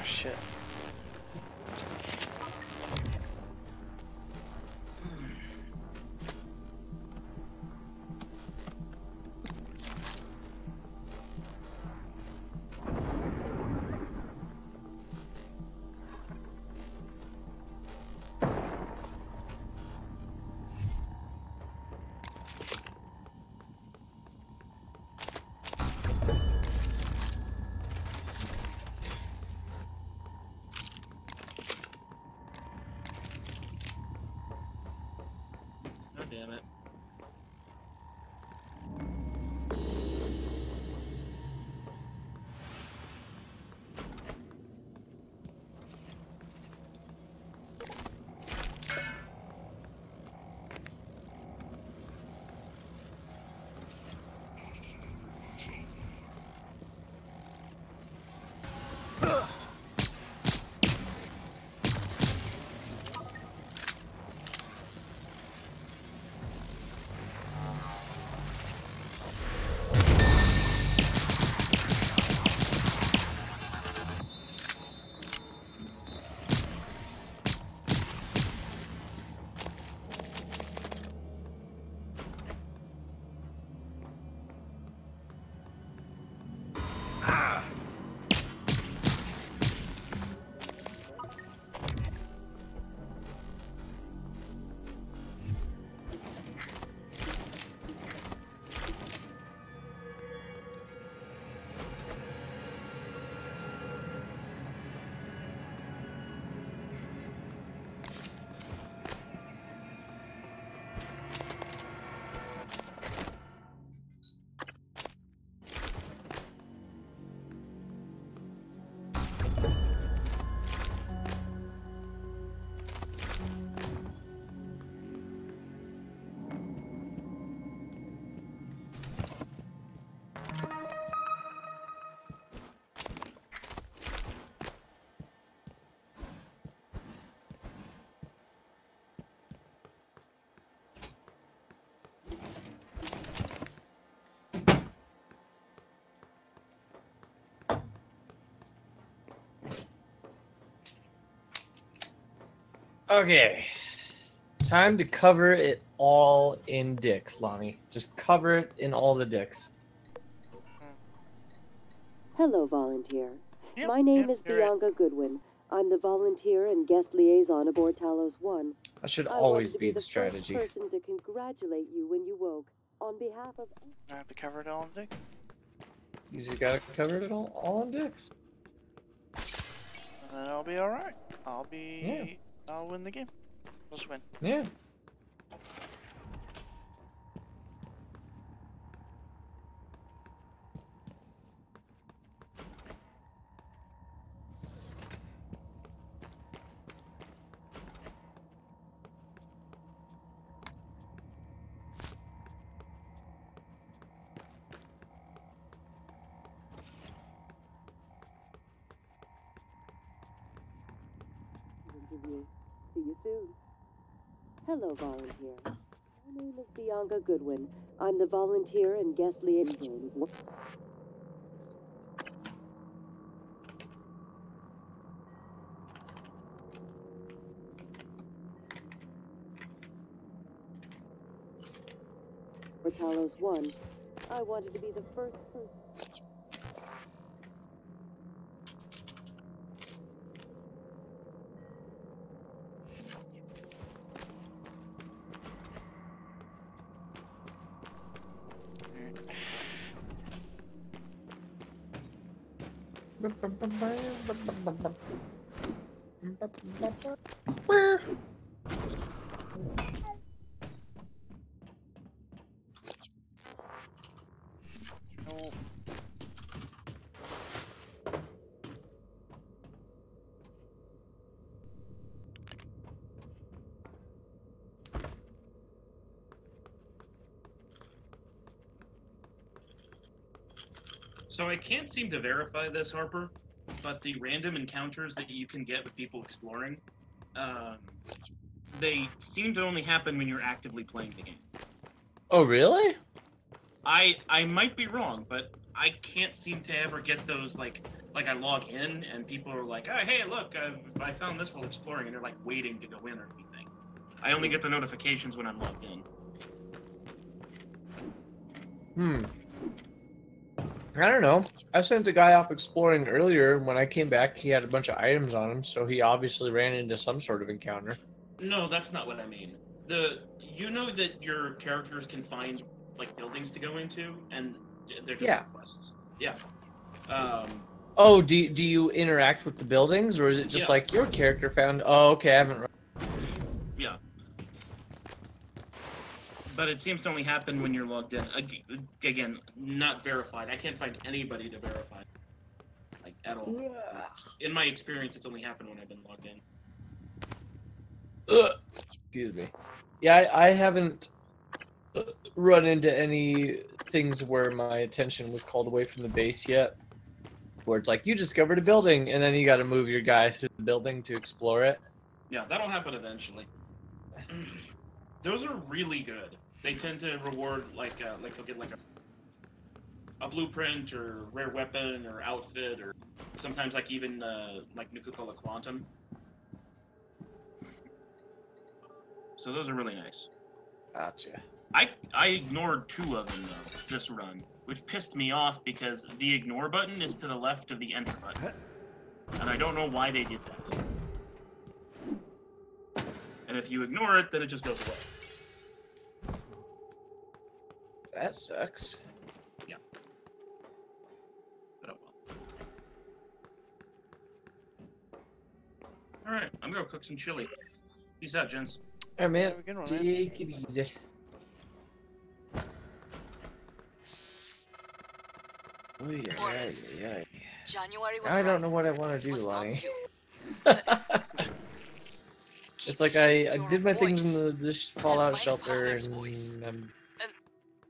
Shit. Damn it. Okay. Time to cover it all in dicks, Lonnie. Just cover it in all the dicks. Hello, volunteer. My name is Bianca Goodwin. I'm the volunteer and guest liaison aboard Talos 1. That should I always wanted to be the first strategy. person to congratulate you when you woke. On behalf of... I have to cover it all in dick. You just gotta cover it all on dicks. And then I'll be alright. I'll win the game. We'll just win. Yeah. Interview. See you soon. Hello, volunteer. My name is Bianca Goodwin. I'm the volunteer and guest liaison. For Talos 1, I wanted to be the first person. So I can't seem to verify this, Harper, but the random encounters that you can get with people exploring, they seem to only happen when you're actively playing the game. Oh, really? I might be wrong, but I can't seem to ever get those, like I log in and people are like, oh, hey, look, I found this while exploring, and they're like waiting to go in or anything. I only get the notifications when I'm logged in. I don't know. I sent the guy off exploring earlier. When I came back, he had a bunch of items on him, so he obviously ran into some sort of encounter. No, that's not what I mean. You know that your characters can find like buildings to go into, and they're just quests. Yeah. Oh, do you interact with the buildings, or is it just like your character found? Oh, okay, I haven't. Yeah. But it seems to only happen when you're logged in. Again, not verified. I can't find anybody to verify, like, at all. In my experience, it's only happened when I've been logged in. Excuse me. Yeah, I haven't run into any things where my attention was called away from the base yet. Where it's like, you discovered a building, and then you gotta move your guy through the building to explore it. Yeah, that'll happen eventually. Those are really good. They tend to reward, like you'll get like a blueprint or rare weapon or outfit, or sometimes like even like Nuka-Cola Quantum. So those are really nice. Gotcha. I ignored 2 of them though this run, which pissed me off because the ignore button is to the left of the enter button, and I don't know why they did that. And if you ignore it, then it just goes away. That sucks. Yeah. But oh well. Alright, I'm gonna go cook some chili. Peace out, gents. Alright, man. Take it easy. January was I don't know what I want to do, Lonnie. It's like I did my things in the Fallout shelter, and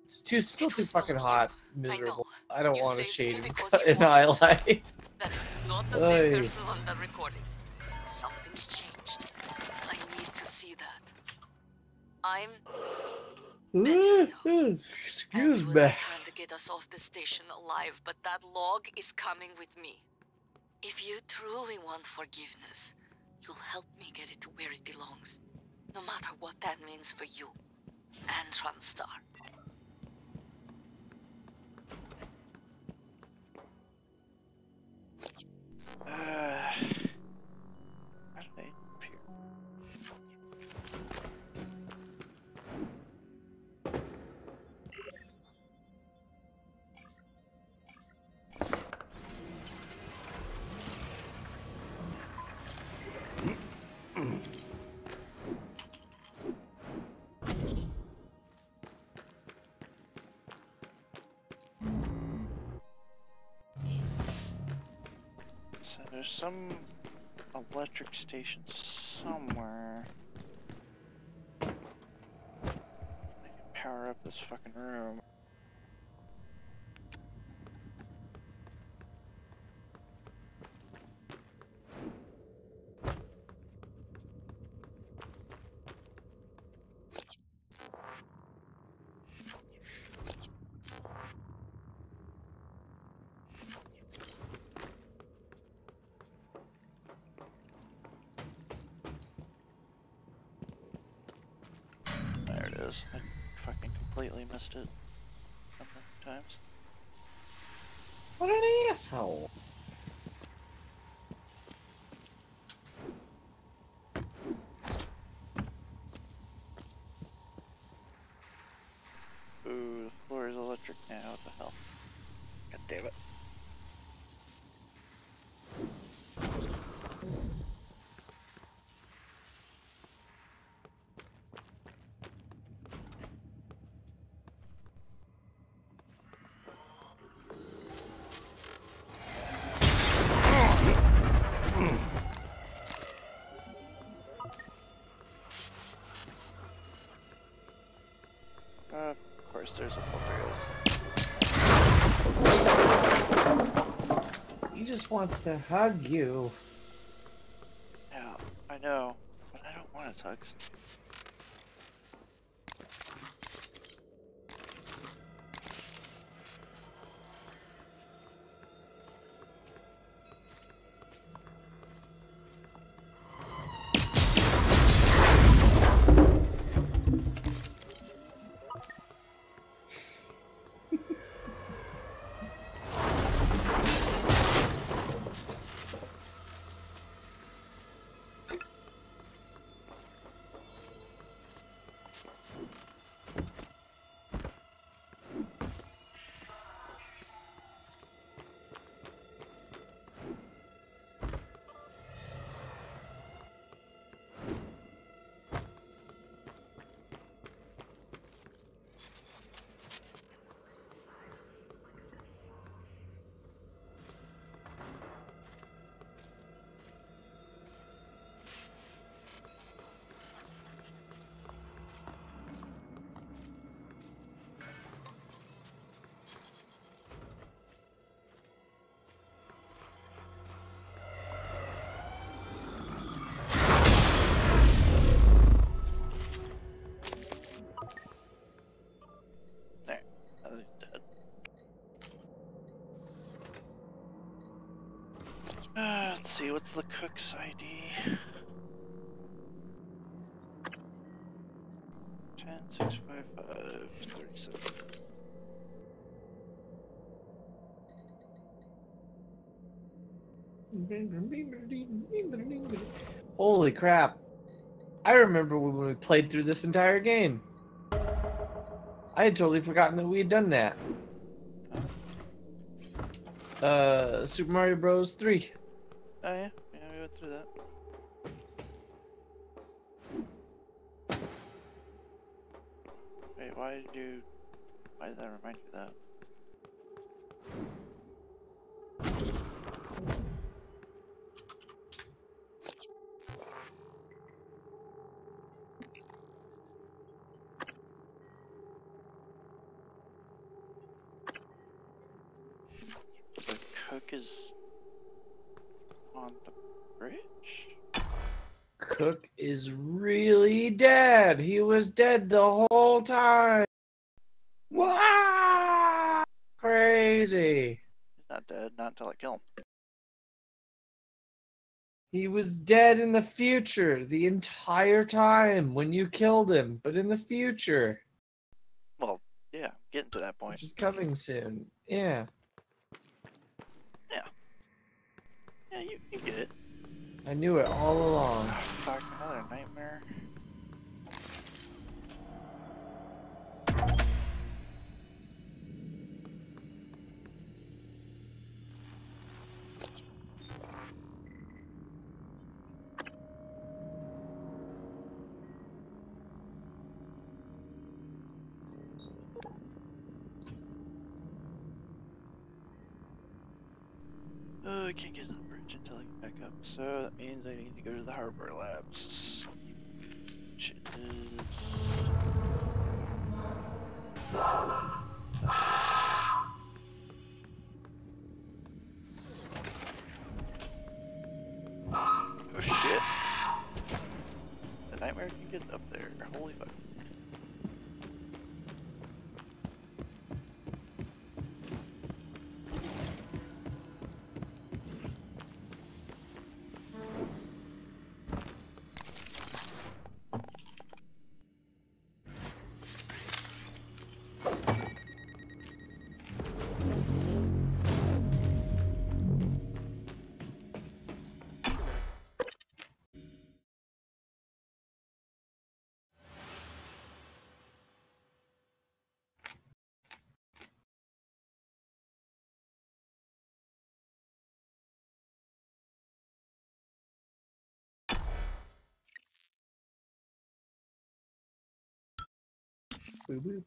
it's still too fucking hot, miserable. I don't want to shade and highlight. That is not the same person on that recording. Something's changed. I need to see that. I'm excuse me. trying to get us off the station alive, but that log is coming with me. If you truly want forgiveness, you'll help me get it to where it belongs. No matter what that means for you and TranStar. How did I appear? There's some electric station somewhere. I can power up this fucking room. I fucking completely missed it a number of times. What an asshole. Ooh, the floor is electric now. What the hell? God damn it. Of course, there's a filter. He just wants to hug you. Yeah, I know, but I don't want his hugs. Let's see, what's the cook's ID? 10655 37. Holy crap. I remember when we played through this entire game. I had totally forgotten that we had done that. Super Mario Bros. 3. Oh yeah? Yeah, we went through that. Wait, why did that remind you of that? The cook is on the bridge? Cook is really dead. He was dead the whole time. Wow! Crazy. He's not dead, not until I kill him. He was dead in the future the entire time when you killed him, but in the future. Well, yeah, I'm getting to that point. Which is coming soon. Yeah. Yeah. Yeah, you get it. I knew it all along. Oh, fuck, another nightmare. Oh, I can't get to the bridge until I So that means I need to go to the hardware labs. Which is... Oh shit. The nightmare can get up there. Holy fuck. Boop, boop.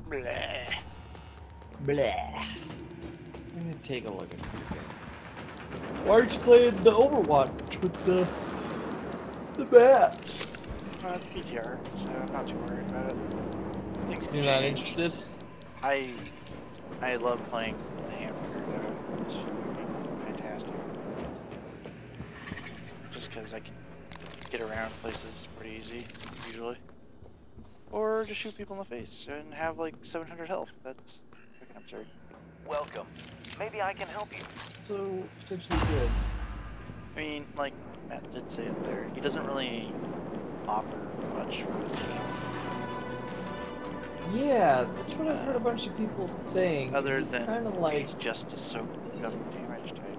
Blah. Blah. I'm gonna take a look at this again. Why aren't you playing the Overwatch with the bats? It's PTR, so I'm not too worried about it. Things can You're change. not interested? I love playing the hamburger though. It's fucking fantastic. Just because I can get around places pretty easy, usually. Or just shoot people in the face and have like 700 health. That's fucking absurd. Welcome. Maybe I can help you. So, potentially good. I mean, like Matt did say it there, he doesn't really offer much for the game. Yeah, that's what I've heard a bunch of people saying. Other than kind of like he's just a soak up damage type.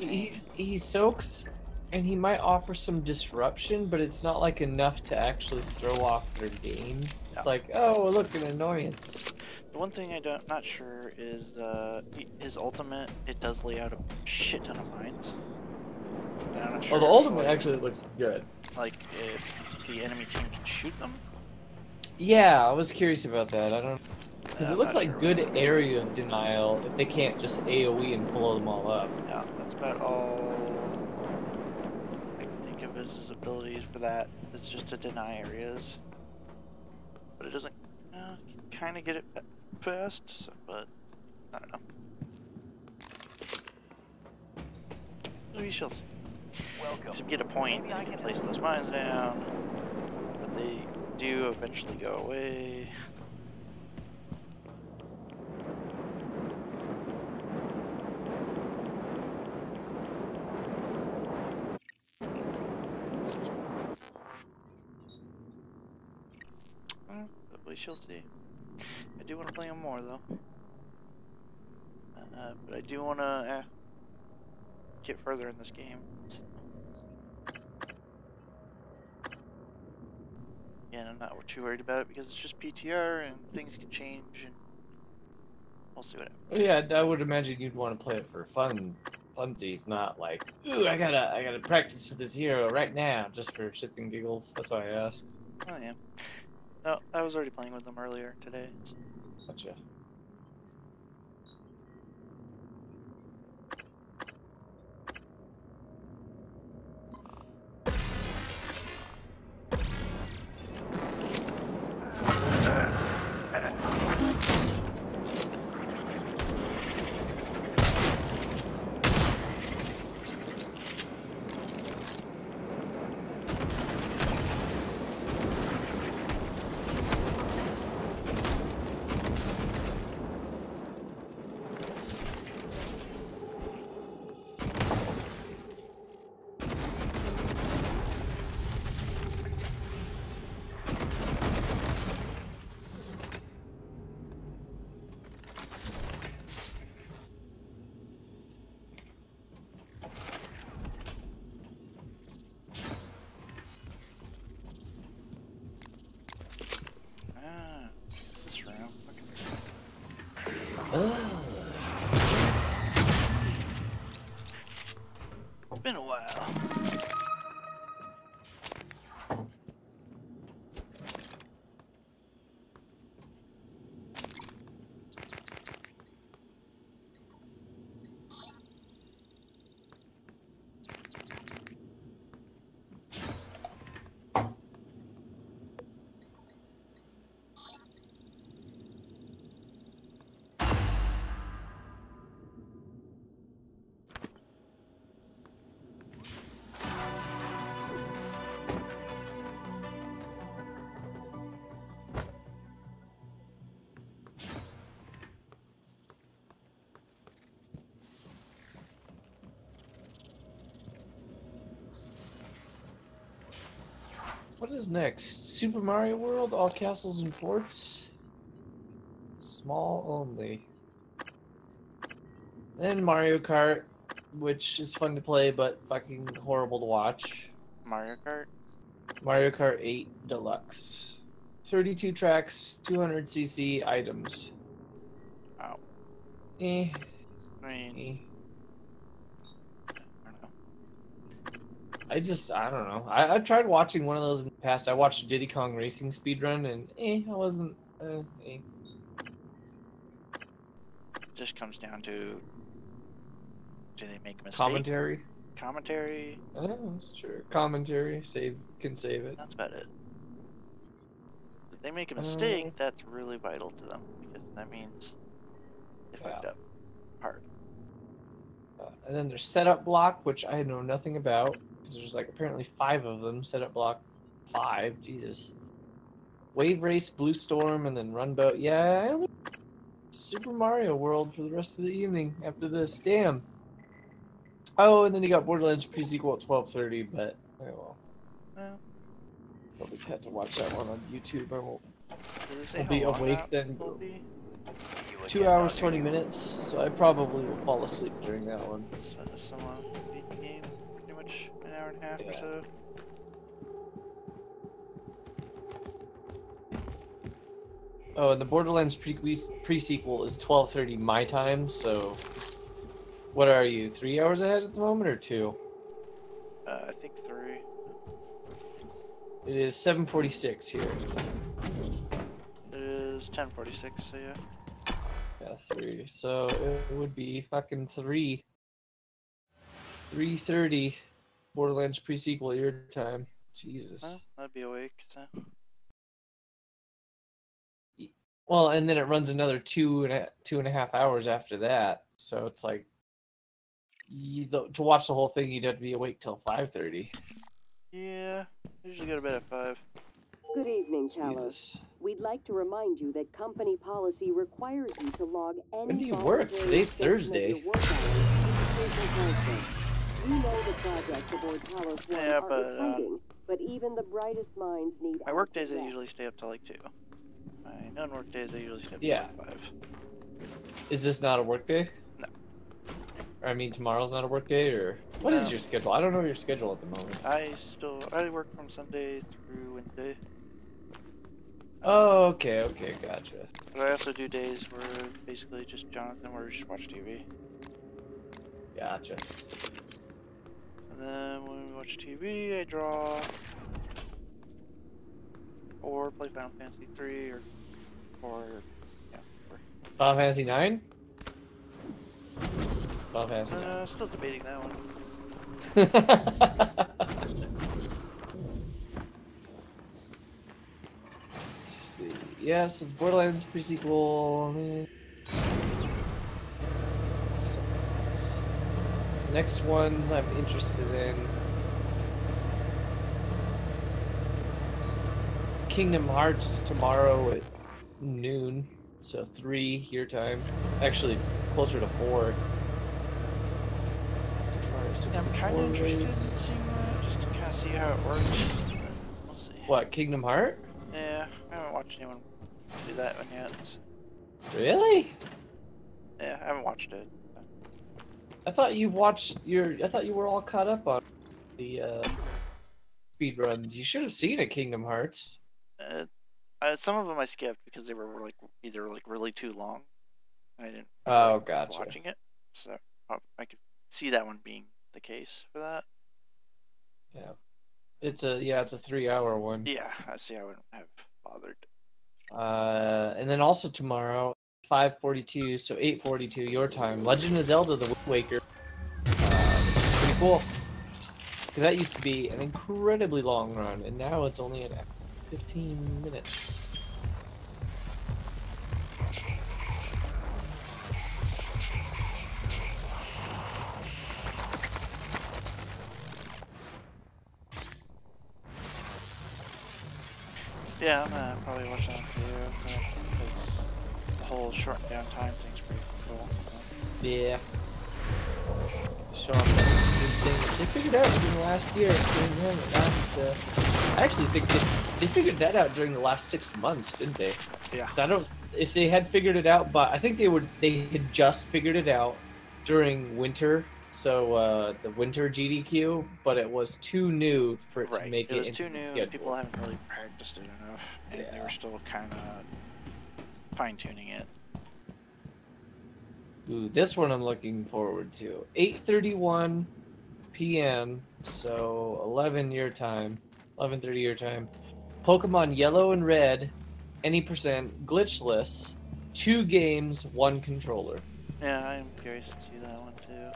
I mean, he soaks, and he might offer some disruption, but it's not like enough to actually throw off their game. It's like, oh, look, an annoyance. the one thing not sure is his ultimate. It does lay out a shit ton of mines. And I'm not sure Oh, the ultimate actually looks good. Like if the enemy team can shoot them. Yeah, I was curious about that. I don't, because I'm it looks not like sure good area denial if they can't just AOE and blow them all up. Yeah, that's about all I can think of as his abilities for that. It's just to deny areas, but it doesn't kind of get it fast. So, but I don't know. We shall see. Welcome. To get a point, you can place those mines down, but they do eventually go away. But we shall see. I do want to play them more though. But I do want to get further in this game. And I'm not too worried about it because it's just PTR and things can change and we'll see what happens. Yeah, I would imagine you'd want to play it for funsies, not like, ooh, I gotta practice for this hero right now, just for shits and giggles. That's why I asked. Oh yeah. No, I was already playing with them earlier today. So. Gotcha. It's been a while. What is next? Super Mario World? All castles and forts? Small only. Then Mario Kart, which is fun to play, but fucking horrible to watch. Mario Kart? Mario Kart 8 Deluxe. 32 tracks, 200cc items. Wow. Eh. I mean... I don't know. I've tried watching one of those in the past. I watched Diddy Kong Racing speedrun, and I wasn't, Just comes down to, do they make a mistake? Commentary? Commentary? Oh, sure. Commentary. Can save it. That's about it. If they make a mistake, that's really vital to them, because that means they fucked up hard. And then there's setup block, which I know nothing about, because there's like apparently 5 of them. Setup block 5, Jesus. Wave Race, Blue Storm, and then Run Boat. Yeah, I only Super Mario World for the rest of the evening after this. Damn. Oh, and then you got Borderlands pre-sequel at 12:30, but oh well. Probably had to watch that one on YouTube. I won't be awake then. 2 hours, 20 minutes, so I probably will fall asleep during that one. Someone beat the game pretty much an hour and a half or so. Oh, and the Borderlands pre-sequel is 12:30 my time, so what are you, 3 hours ahead at the moment, or 2? I think 3. It is 7:46 here. It is 10:46, so yeah. Yeah, 3. So it would be fucking 3:30 Borderlands pre-sequel your time. Jesus. Well, I'd be awake, so. Well, and then it runs another 2.5 hours after that. So it's like, to watch the whole thing, you'd have to be awake till 5:30. Yeah, usually go to bed at 5. Good evening, Talos. We'd like to remind you that company policy requires you to log any When do you work? Today's Thursday. You know the projects aboard Talos 1 are exciting, but even the brightest minds need... My work days, I usually stay up till like 2. My non-work days, I usually stay up till like 5. Is this not a work day? No. Or, I mean, tomorrow's not a work day, or... What is your schedule? I don't know your schedule at the moment. I work from Sunday through Wednesday. Oh, okay, gotcha. But I also do days where basically just Jonathan, where we just watch TV. Gotcha. And then when we watch TV, I draw, or play Final Fantasy 3, or yeah. Final Fantasy 9? Final Fantasy 9. Still debating that one. Let's see. Yes, it's Borderlands pre-sequel. Next ones I'm interested in. Kingdom Hearts tomorrow at noon, so 3 your time. Actually, closer to 4. I'm kind of interested in seeing that, just to kind of see how it works. We'll see. What, Kingdom Heart? Yeah, I haven't watched anyone do that one yet. So. Really? Yeah, I haven't watched it. I thought you've watched I thought you were all caught up on the speed runs. You should have seen it, Kingdom Hearts. Some of them I skipped because they were like either like really too long. I didn't. Oh, gotcha. Watching it, so I could see that one being the case for that. Yeah, it's a 3-hour one. Yeah, I see. I wouldn't have bothered. And then also tomorrow, 5:42, so 8:42 your time. Legend of Zelda: The Wind Waker. Pretty cool. Because that used to be an incredibly long run, and now it's only an 15 minutes. Yeah, I'm gonna probably watch that too, because the whole shortened down time thing's pretty cool. So. Yeah. Show off that new thing they figured out during the last year. I actually think they figured that out during the last 6 months, didn't they? Yeah. So I don't. If they had figured it out, but I think they had just figured it out during winter. So the winter GDQ, but it was too new for it to make it. It was into too new. schedule. People haven't really practiced it enough, and they were still kind of fine-tuning it. Ooh, this one I'm looking forward to. 8:31 p.m. So 11 your time, 11:30 your time. Pokemon Yellow and Red, any percent, glitchless, 2 games, 1 controller. Yeah, I'm curious to see that one too.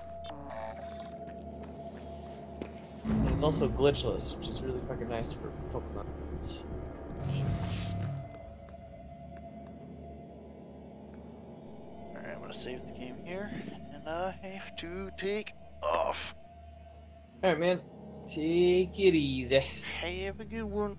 And it's also glitchless, which is really fucking nice for Pokemon. Alright, I'm gonna save the game here, and I have to take off. Alright, man. Take it easy. Have a good one.